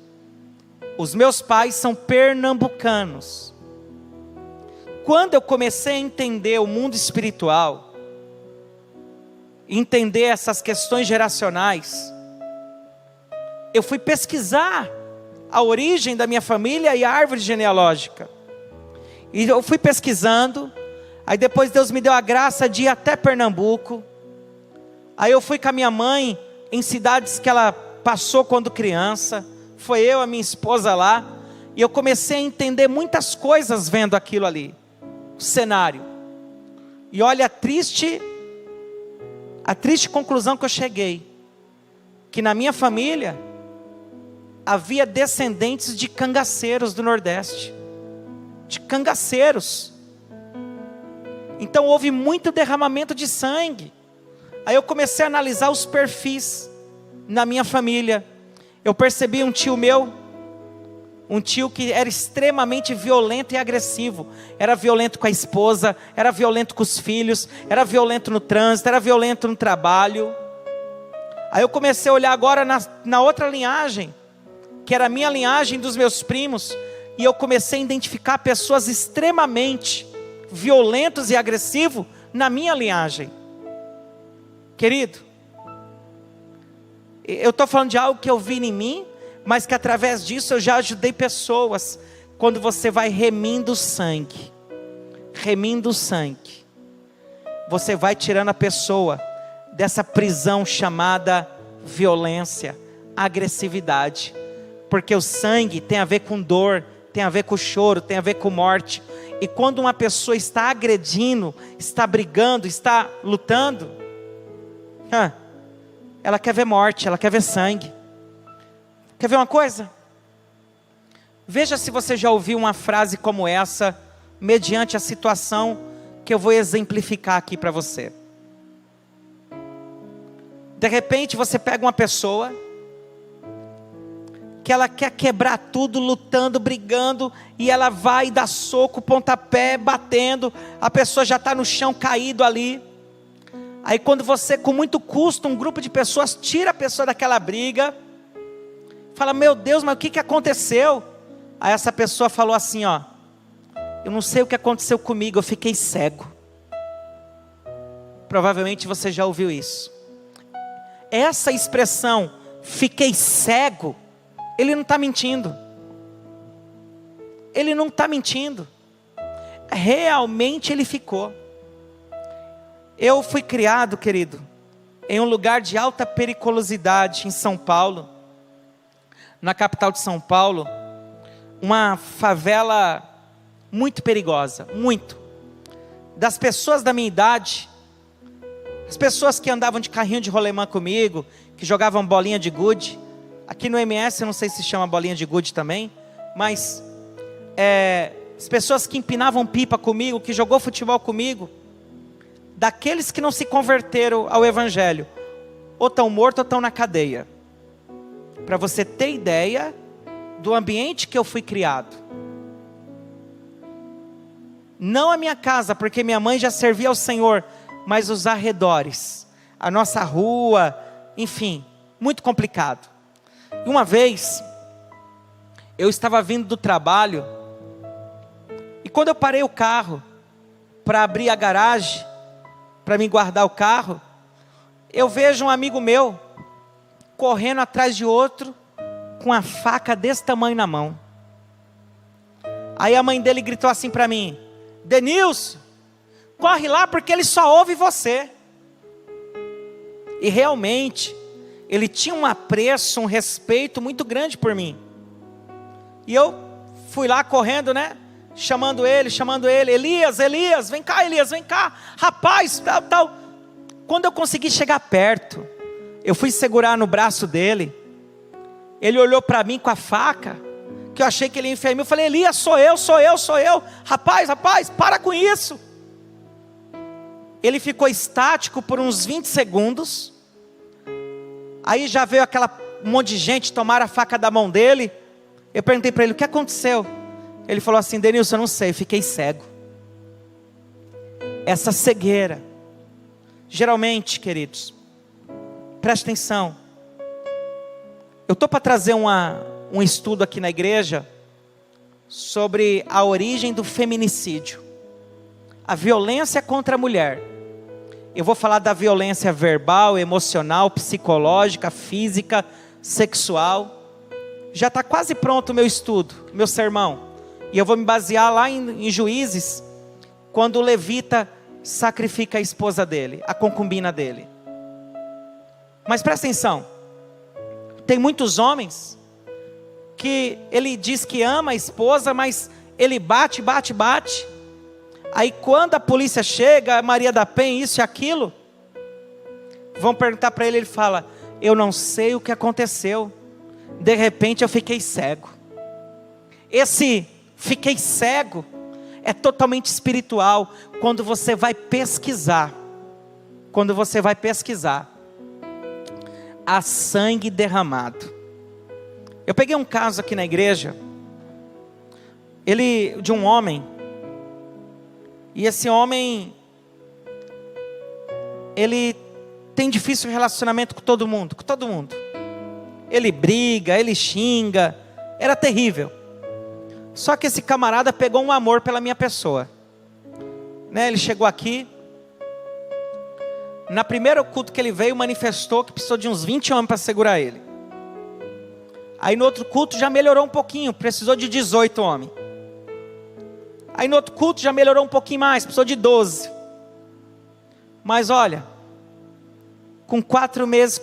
os meus pais são pernambucanos. Quando eu comecei a entender o mundo espiritual, entender essas questões geracionais, eu fui pesquisar a origem da minha família e a árvore genealógica, e eu fui pesquisando, aí depois Deus me deu a graça de ir até Pernambuco, aí eu fui com a minha mãe em cidades que ela passou quando criança, foi eu, a minha esposa lá, e eu comecei a entender muitas coisas vendo aquilo ali, o cenário, e olha a triste conclusão que eu cheguei, que na minha família, havia descendentes de cangaceiros do Nordeste, então houve muito derramamento de sangue. Aí eu comecei a analisar os perfis na minha família, Eu percebi um tio meu, um tio que era extremamente violento e agressivo. Era violento com a esposa, era violento com os filhos, era violento no trânsito, era violento no trabalho. Aí eu comecei a olhar agora na outra linhagem, que era a minha linhagem dos meus primos, e eu comecei a identificar pessoas extremamente violentos e agressivos na minha linhagem. Querido, eu estou falando de algo que eu vi em mim, mas que através disso eu já ajudei pessoas. Quando você vai remindo o sangue, você vai tirando a pessoa dessa prisão chamada violência, agressividade. Porque o sangue tem a ver com dor, tem a ver com choro, tem a ver com morte. E quando uma pessoa está agredindo, está brigando, está lutando, ela quer ver morte, ela quer ver sangue. Quer ver uma coisa? Veja se você já ouviu uma frase como essa, mediante a situação que eu vou exemplificar aqui para você. De repente você pega uma pessoa que ela quer quebrar tudo, lutando, brigando, e ela vai dar soco, pontapé, batendo, a pessoa já está no chão caído ali. Aí quando você, com muito custo, um grupo de pessoas tira a pessoa daquela briga, fala, meu Deus, mas o que aconteceu? Aí essa pessoa falou assim, eu não sei o que aconteceu comigo, eu fiquei cego. Provavelmente você já ouviu isso. Essa expressão, fiquei cego, ele não está mentindo. Ele não está mentindo. Realmente ele ficou. Eu fui criado, querido, em um lugar de alta periculosidade em São Paulo. Na capital de São Paulo. Uma favela muito perigosa, muito. Das pessoas da minha idade, as pessoas que andavam de carrinho de rolemã comigo, que jogavam bolinha de gude. Aqui no MS, eu não sei se chama bolinha de gude também, mas as pessoas que empinavam pipa comigo, que jogou futebol comigo, daqueles que não se converteram ao Evangelho, ou estão mortos ou estão na cadeia. Para você ter ideia do ambiente que eu fui criado. Não a minha casa, porque minha mãe já servia ao Senhor, mas os arredores, a nossa rua, enfim, muito complicado. E uma vez, eu estava vindo do trabalho, e quando eu parei o carro, para abrir a garagem, para me guardar o carro, eu vejo um amigo meu, correndo atrás de outro, com a faca desse tamanho na mão. Aí a mãe dele gritou assim para mim, Denilson, corre lá porque ele só ouve você. E realmente, ele tinha um apreço, um respeito muito grande por mim. E eu fui lá correndo, chamando ele, Elias, vem cá, rapaz, tal. Quando eu consegui chegar perto, eu fui segurar no braço dele, ele olhou para mim com a faca, que eu achei que ele ia enfiar em mim, eu falei, Elias, sou eu, rapaz, para com isso. Ele ficou estático por uns 20 segundos, aí já veio um monte de gente tomar a faca da mão dele, eu perguntei para ele, o que aconteceu? Ele falou assim, Denilson, eu não sei, fiquei cego. Essa cegueira, geralmente, queridos, preste atenção, eu estou para trazer um estudo aqui na igreja, sobre a origem do feminicídio, a violência contra a mulher. Eu vou falar da violência verbal, emocional, psicológica, física, sexual. Já está quase pronto o meu estudo, meu sermão. E eu vou me basear lá em Juízes, quando o levita sacrifica a esposa dele, a concubina dele. Mas presta atenção, tem muitos homens, que ele diz que ama a esposa, mas ele bate. Aí quando a polícia chega, Maria da Penha, isso e aquilo, vão perguntar para ele, ele fala, eu não sei o que aconteceu, de repente eu fiquei cego. Esse fiquei cego é totalmente espiritual. Quando você vai pesquisar, há sangue derramado. Eu peguei um caso aqui na igreja, de um homem, e esse homem, ele tem difícil relacionamento com todo mundo, Ele briga, ele xinga, era terrível. Só que esse camarada pegou um amor pela minha pessoa, né? Ele chegou aqui, na primeiro culto que ele veio, manifestou que precisou de uns 20 homens para segurar ele. Aí no outro culto já melhorou um pouquinho, precisou de 18 homens. Aí no outro culto já melhorou um pouquinho mais, precisou de 12. Mas olha, com 4 meses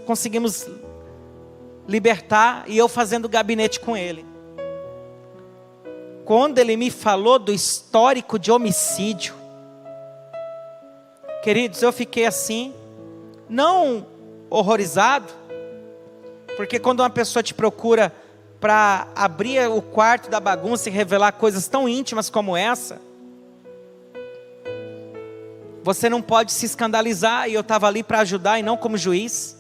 conseguimos libertar, e eu fazendo gabinete com ele. Quando ele me falou do histórico de homicídio, queridos, eu fiquei assim, não horrorizado, porque quando uma pessoa te procura para abrir o quarto da bagunça e revelar coisas tão íntimas como essa, você não pode se escandalizar, e eu estava ali para ajudar e não como juiz.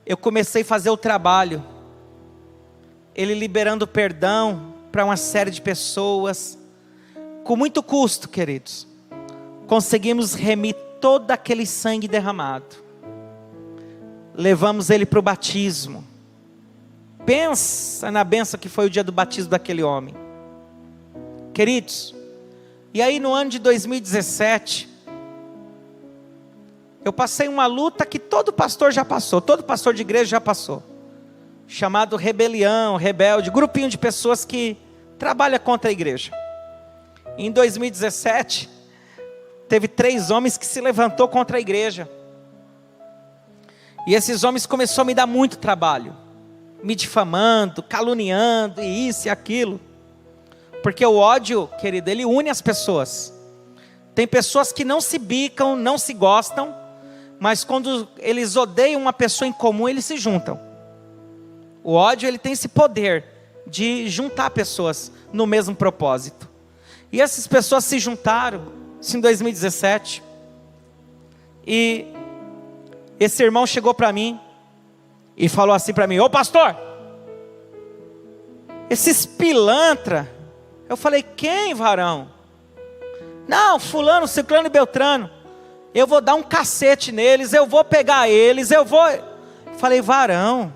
Eu comecei a fazer o trabalho, ele liberando perdão para uma série de pessoas, com muito custo, queridos, conseguimos remir todo aquele sangue derramado, levamos ele para o batismo. Pensa na bênção que foi o dia do batismo daquele homem, queridos. E aí no ano de 2017, eu passei uma luta que todo pastor já passou, todo pastor de igreja já passou, chamado rebelião, rebelde, grupinho de pessoas que trabalha contra a igreja. Em 2017, teve 3 homens que se levantou contra a igreja, e esses homens começaram a me dar muito trabalho, me difamando, caluniando, e isso e aquilo, porque o ódio, querido, ele une as pessoas. Tem pessoas que não se bicam, não se gostam, mas quando eles odeiam uma pessoa em comum, eles se juntam. O ódio, ele tem esse poder de juntar pessoas no mesmo propósito. E essas pessoas se juntaram, isso em 2017. E esse irmão chegou para mim e falou assim para mim: ô pastor, esses pilantra. Eu falei: quem, varão? Não, fulano, ciclano e beltrano. Eu vou dar um cacete neles, eu vou pegar eles, eu vou... Falei: varão,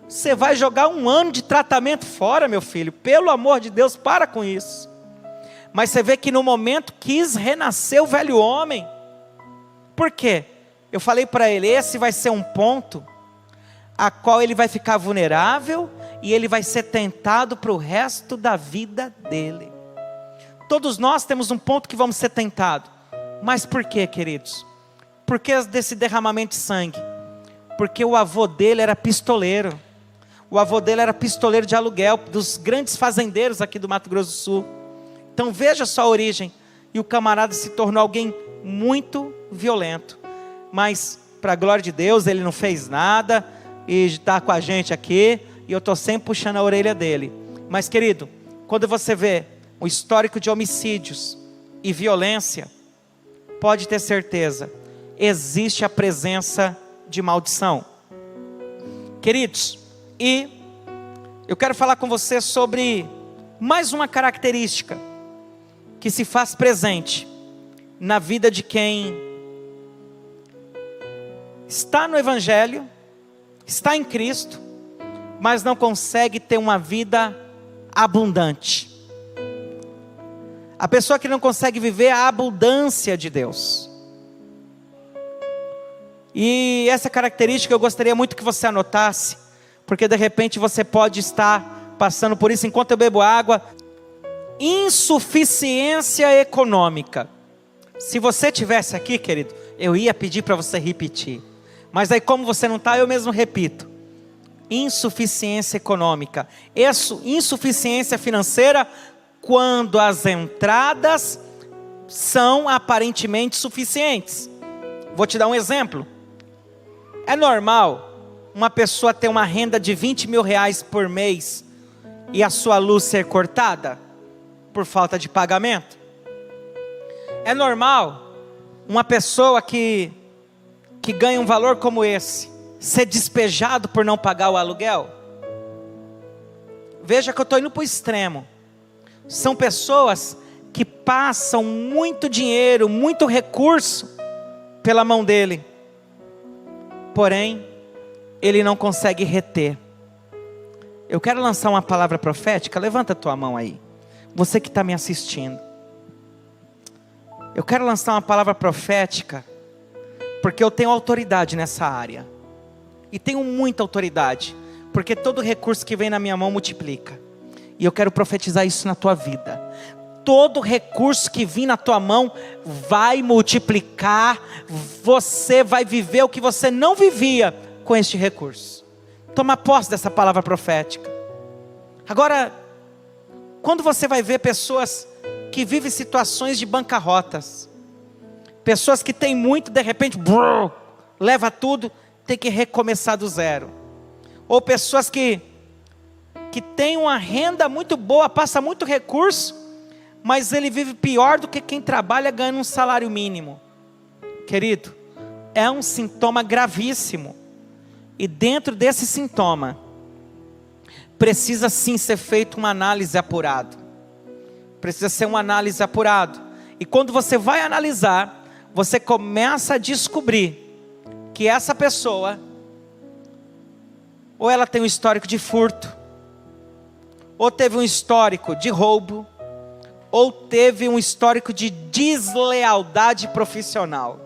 você vai jogar 1 ano de tratamento fora, meu filho, pelo amor de Deus, para com isso. Mas você vê que no momento quis renascer o velho homem. Por quê? Eu falei para ele: esse vai ser um ponto a qual ele vai ficar vulnerável, e ele vai ser tentado para o resto da vida dele. Todos nós temos um ponto que vamos ser tentados. Mas por quê, queridos? Por que desse derramamento de sangue? Porque o avô dele era pistoleiro. O avô dele era pistoleiro de aluguel, dos grandes fazendeiros aqui do Mato Grosso do Sul. Então veja só a origem. E o camarada se tornou alguém muito violento. Mas, para a glória de Deus, ele não fez nada, e está com a gente aqui, e eu estou sempre puxando a orelha dele. Mas, querido, quando você vê o histórico de homicídios e violência, pode ter certeza, existe a presença de maldição. Queridos, e eu quero falar com você sobre mais uma característica que se faz presente na vida de quem está no Evangelho, está em Cristo, mas não consegue ter uma vida abundante. A pessoa que não consegue viver a abundância de Deus. E essa característica eu gostaria muito que você anotasse, porque de repente você pode estar passando por isso enquanto eu bebo água. Insuficiência econômica. Se você tivesse aqui, querido, eu ia pedir para você repetir. Mas aí, como você não está, eu mesmo repito. Insuficiência econômica. Insuficiência financeira, quando as entradas são aparentemente suficientes. Vou te dar um exemplo. É normal uma pessoa ter uma renda de 20 mil reais por mês e a sua luz ser cortada por falta de pagamento? É normal uma pessoa que ganha um valor como esse ser despejado por não pagar o aluguel? Veja que eu estou indo para o extremo. São pessoas que passam muito dinheiro, muito recurso pela mão dele, porém, ele não consegue reter. Eu quero lançar uma palavra profética. Levanta a tua mão aí, você que está me assistindo. Eu quero lançar uma palavra profética, porque eu tenho autoridade nessa área, e tenho muita autoridade, porque todo recurso que vem na minha mão multiplica, e eu quero profetizar isso na tua vida. Todo recurso que vir na tua mão vai multiplicar, você vai viver o que você não vivia com este recurso. Toma posse dessa palavra profética. Agora, quando você vai ver pessoas que vivem situações de bancarrotas, pessoas que têm muito, de repente, leva tudo, tem que recomeçar do zero. Ou pessoas que têm uma renda muito boa, passa muito recurso, mas ele vive pior do que quem trabalha ganhando um salário mínimo. Querido, é um sintoma gravíssimo. E dentro desse sintoma, precisa sim ser feita uma análise apurada. Precisa ser uma análise apurada. E quando você vai analisar, você começa a descobrir que essa pessoa, ou ela tem um histórico de furto, ou teve um histórico de roubo, ou teve um histórico de deslealdade profissional.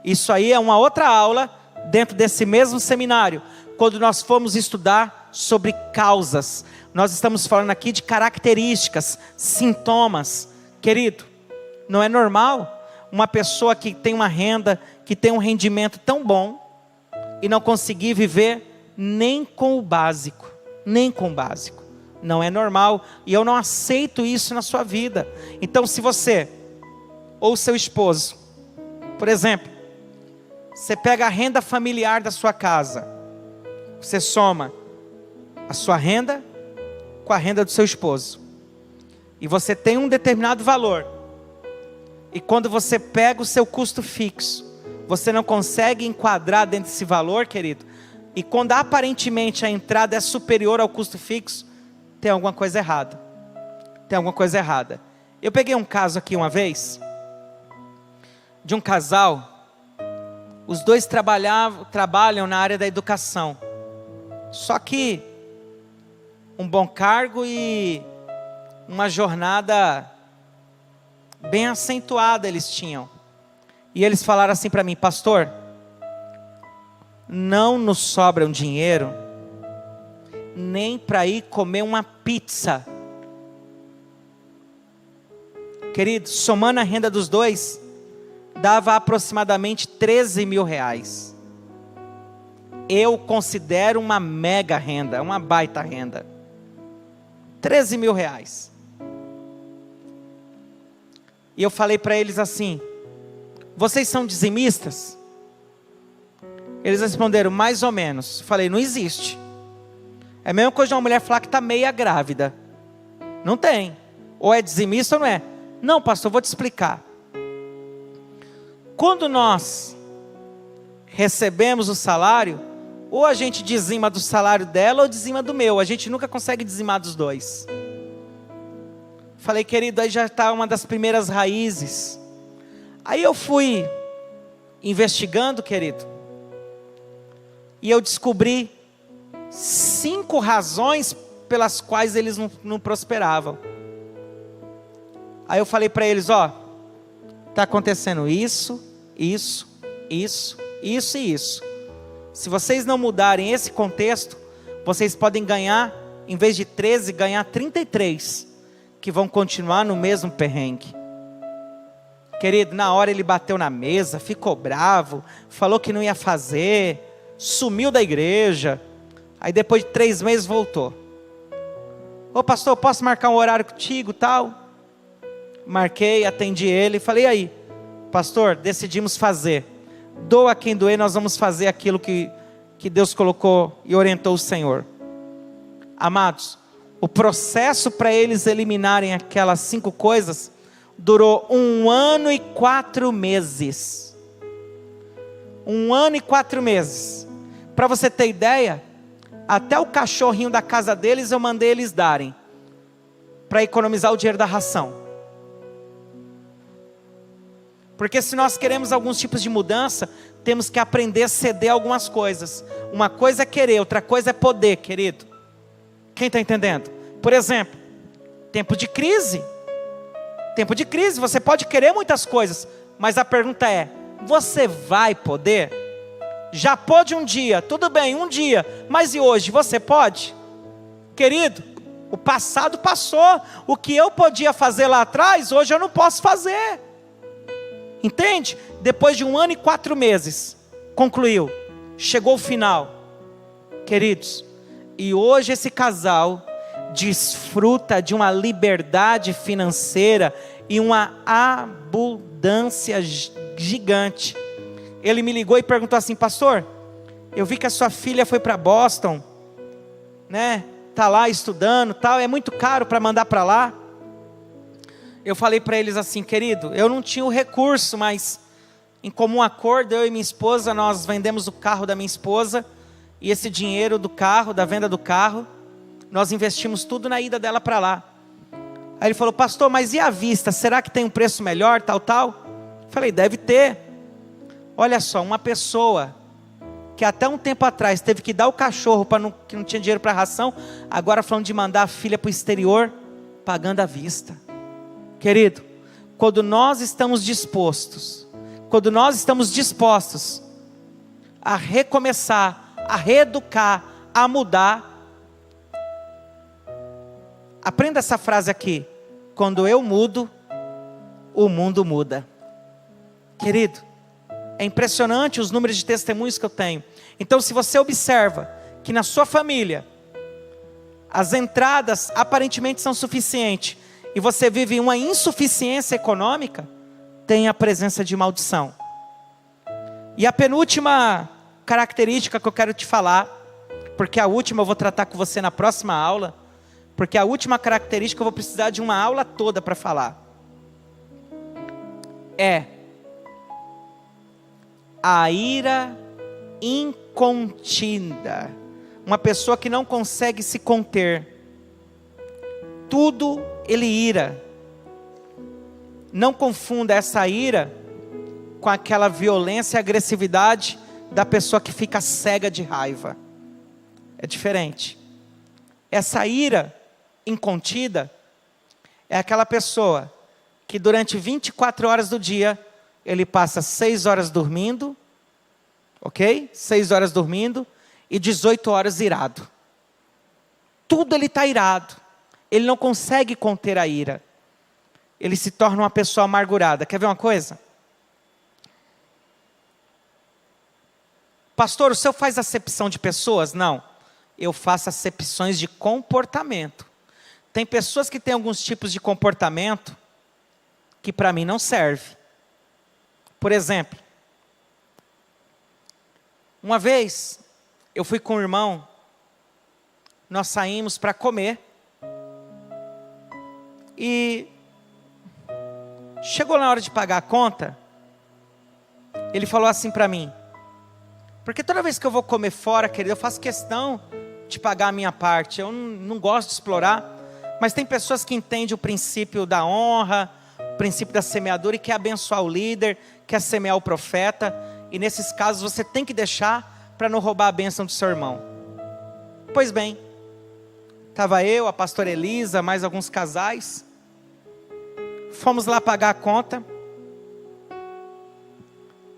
Isso aí é uma outra aula dentro desse mesmo seminário, quando nós formos estudar sobre causas. Nós estamos falando aqui de características, sintomas. Querido, não é normal uma pessoa que tem uma renda, que tem um rendimento tão bom, e não conseguir viver nem com o básico, nem com o básico. Não é normal, e eu não aceito isso na sua vida. Então, se você, ou seu esposo, por exemplo, você pega a renda familiar da sua casa, você soma a sua renda com a renda do seu esposo, e você tem um determinado valor, e quando você pega o seu custo fixo, você não consegue enquadrar dentro desse valor, querido, e quando aparentemente a entrada é superior ao custo fixo, tem alguma coisa errada. Tem alguma coisa errada. Eu peguei um caso aqui uma vez, de um casal, os dois trabalham na área da educação, só que um bom cargo e uma jornada bem acentuada eles tinham. E eles falaram assim para mim: pastor, não nos sobra um dinheiro nem para ir comer uma pizza. Querido, somando a renda dos dois, dava aproximadamente 13 mil reais. Eu considero uma mega renda, uma baita renda. 13 mil reais. E eu falei para eles assim: vocês são dizimistas? Eles responderam: mais ou menos. Falei: não existe. É a mesma coisa de uma mulher falar que está meia grávida. Não tem. Ou é dizimista ou não é. Não, pastor, vou te explicar. Quando nós recebemos o salário, ou a gente dizima do salário dela ou dizima do meu. A gente nunca consegue dizimar dos dois. Falei: querido, aí já está uma das primeiras raízes. Aí eu fui investigando, querido, e eu descobri 5 razões pelas quais eles não prosperavam. Aí eu falei para eles: ó, está acontecendo isso, isso, isso, isso e isso. Se vocês não mudarem esse contexto, vocês podem ganhar, em vez de 13, ganhar 33, que vão continuar no mesmo perrengue. Querido, na hora ele bateu na mesa, ficou bravo, falou que não ia fazer, sumiu da igreja. Aí depois de 3 meses voltou. Ô pastor, posso marcar um horário contigo, tal? Marquei, atendi ele, falei: aí, pastor, decidimos fazer. Doa quem doer, nós vamos fazer aquilo que Deus colocou e orientou o Senhor. Amados, o processo para eles eliminarem aquelas 5 coisas durou 1 ano e 4 meses. 1 ano e 4 meses. Para você ter ideia, até o cachorrinho da casa deles eu mandei eles darem, para economizar o dinheiro da ração. Porque se nós queremos alguns tipos de mudança, temos que aprender a ceder algumas coisas. Uma coisa é querer, outra coisa é poder, querido. Quem está entendendo? Por exemplo, tempo de crise. Tempo de crise, você pode querer muitas coisas, mas a pergunta é, você vai poder? Já pôde um dia, tudo bem, um dia, mas e hoje, você pode? Querido, o passado passou, o que eu podia fazer lá atrás, hoje eu não posso fazer. Entende? Depois de 1 ano e 4 meses, concluiu, chegou o final, queridos, e hoje esse casal desfruta de uma liberdade financeira e uma abundância gigante. Ele me ligou e perguntou assim: pastor, eu vi que a sua filha foi para Boston, né? Tá lá estudando, tal, é muito caro para mandar para lá. Eu falei para eles assim: querido, eu não tinha o recurso, mas em comum acordo, eu e minha esposa, nós vendemos o carro da minha esposa, e esse dinheiro do carro, da venda do carro, nós investimos tudo na ida dela para lá. Aí ele falou: pastor, mas e a vista? Será que tem um preço melhor, tal, tal? Falei: deve ter. Olha só, uma pessoa que até um tempo atrás teve que dar o cachorro que não tinha dinheiro para ração, agora falando de mandar a filha para o exterior, pagando à vista. Querido, quando nós estamos dispostos a recomeçar, a reeducar, a mudar, aprenda essa frase aqui: quando eu mudo, o mundo muda. Querido, é impressionante os números de testemunhos que eu tenho. Então, se você observa que na sua família as entradas aparentemente são suficientes e você vive uma insuficiência econômica, tem a presença de maldição. E a penúltima característica que eu quero te falar, porque a última eu vou tratar com você na próxima aula, porque a última característica eu vou precisar de uma aula toda para falar, é a ira incontida. Uma pessoa que não consegue se conter, tudo ele ira. Não confunda essa ira com aquela violência e agressividade da pessoa que fica cega de raiva. É diferente. Essa ira incontida é aquela pessoa que durante 24 horas do dia ele passa 6 horas dormindo, ok? 6 horas dormindo e 18 horas irado. Tudo ele está irado. Ele não consegue conter a ira. Ele se torna uma pessoa amargurada. Quer ver uma coisa? Pastor, o senhor faz acepção de pessoas? Não. Eu faço acepções de comportamento. Tem pessoas que têm alguns tipos de comportamento que para mim não serve. Por exemplo, uma vez eu fui com um irmão, nós saímos para comer, e chegou na hora de pagar a conta, ele falou assim para mim: porque toda vez que eu vou comer fora, querido, eu faço questão de pagar a minha parte, eu não gosto de explorar, mas tem pessoas que entendem o princípio da honra, o princípio da semeadura e quer abençoar o líder, quer semear o profeta, e nesses casos você tem que deixar para não roubar a bênção do seu irmão. Pois bem, estava eu, a pastora Elisa, mais alguns casais, fomos lá pagar a conta,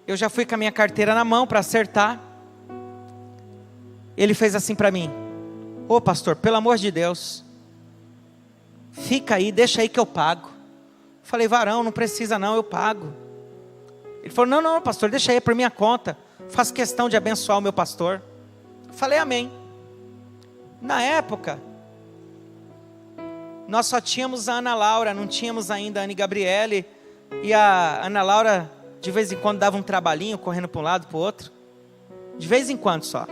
eu já fui com a minha carteira na mão para acertar, ele fez assim para mim: ô pastor, pelo amor de Deus, fica aí, deixa aí que eu pago. Falei: varão, não precisa não, eu pago. Ele falou: não, pastor, deixa aí por minha conta, faço questão de abençoar o meu pastor. Falei: amém. Na época, nós só tínhamos a Ana Laura, não tínhamos ainda a Anne Gabriele, e a Ana Laura de vez em quando dava um trabalhinho, correndo para um lado para o outro, de vez em quando só.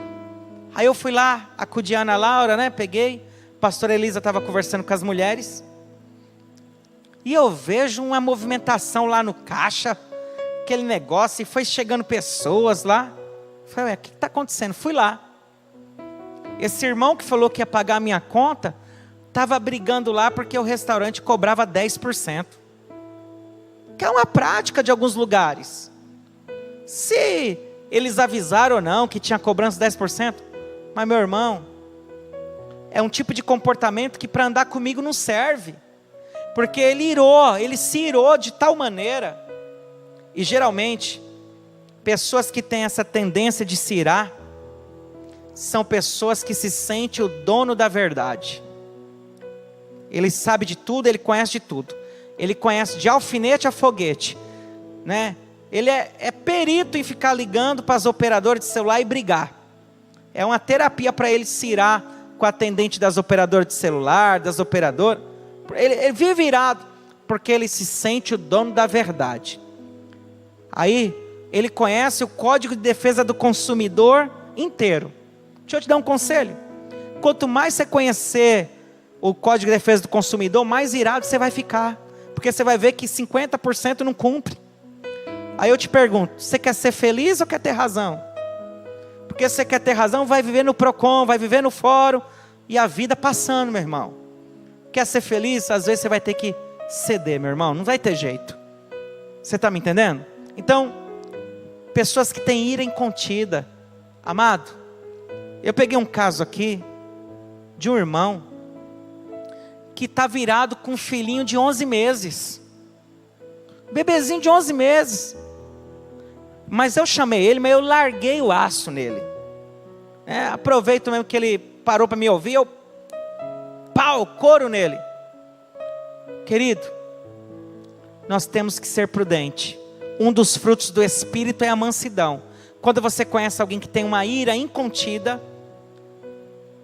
Aí eu fui lá, acudi a Ana Laura, né, peguei, a pastora Elisa estava conversando com as mulheres, e eu vejo uma movimentação lá no caixa, aquele negócio, e foi chegando pessoas lá. Falei, o que está acontecendo? Fui lá. Esse irmão que falou que ia pagar a minha conta, estava brigando lá porque o restaurante cobrava 10%. Que é uma prática de alguns lugares. Se eles avisaram ou não que tinha cobrança de 10%, mas meu irmão, é um tipo de comportamento que para andar comigo não serve. Porque ele se irou de tal maneira. E geralmente, pessoas que têm essa tendência de se irar, são pessoas que se sentem o dono da verdade. Ele sabe de tudo, ele conhece de tudo. Ele conhece de alfinete a foguete, né? Ele é perito em ficar ligando para as operadoras de celular e brigar. É uma terapia para ele se irar com a atendente das operadoras de celular, das operadoras. Ele vive irado, porque ele se sente o dono da verdade. Aí, ele conhece o Código de Defesa do Consumidor inteiro. Deixa eu te dar um conselho. Quanto mais você conhecer o Código de Defesa do Consumidor, mais irado você vai ficar. Porque você vai ver que 50% não cumpre. Aí eu te pergunto, você quer ser feliz ou quer ter razão? Porque se você quer ter razão, vai viver no Procon, vai viver no fórum, e a vida passando, meu irmão. Quer ser feliz? Às vezes você vai ter que ceder, meu irmão. Não vai ter jeito. Você está me entendendo? Então, pessoas que têm ira incontida. Amado, eu peguei um caso aqui, de um irmão, que está virado com um filhinho de 11 meses. Bebezinho de 11 meses. Mas eu chamei ele, mas eu larguei o aço nele. Aproveito mesmo que ele parou para me ouvir, eu couro nele. Querido, nós temos que ser prudentes. Um dos frutos do Espírito é a mansidão. Quando você conhece alguém que tem uma ira incontida,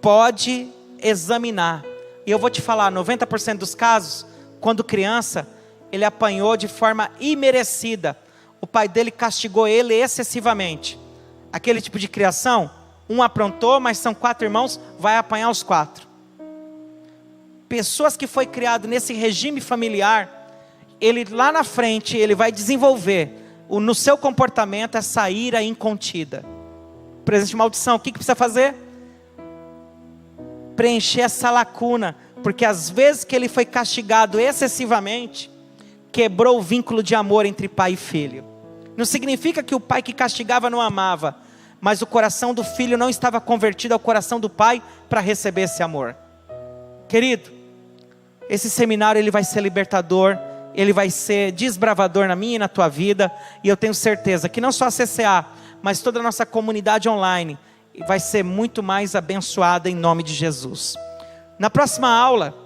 pode examinar. E eu vou te falar, 90% dos casos, quando criança, ele apanhou de forma imerecida. O pai dele castigou ele excessivamente. Aquele tipo de criação, um aprontou, mas são 4 irmãos, vai apanhar os 4. Pessoas que foi criado nesse regime familiar, ele lá na frente, ele vai desenvolver no seu comportamento essa ira incontida. Presente de maldição, o que precisa fazer? Preencher essa lacuna, porque às vezes que ele foi castigado excessivamente, quebrou o vínculo de amor entre pai e filho. Não significa que o pai que castigava não amava, mas o coração do filho não estava convertido ao coração do pai para receber esse amor. Querido, esse seminário ele vai ser libertador, ele vai ser desbravador na minha e na tua vida, e eu tenho certeza que não só a CCA, mas toda a nossa comunidade online vai ser muito mais abençoada em nome de Jesus. Na próxima aula,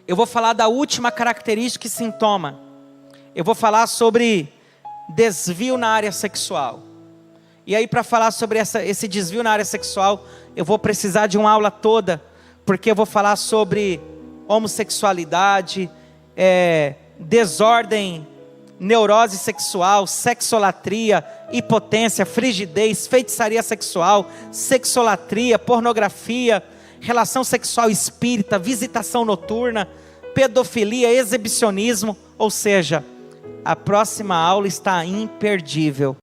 eu vou falar da última característica e sintoma. Eu vou falar sobre desvio na área sexual. E aí, para falar sobre esse desvio na área sexual, eu vou precisar de uma aula toda, porque eu vou falar sobre homossexualidade, desordem, neurose sexual, sexolatria, impotência, frigidez, feitiçaria sexual, sexolatria, pornografia, relação sexual espírita, visitação noturna, pedofilia, exibicionismo. Ou seja, a próxima aula está imperdível.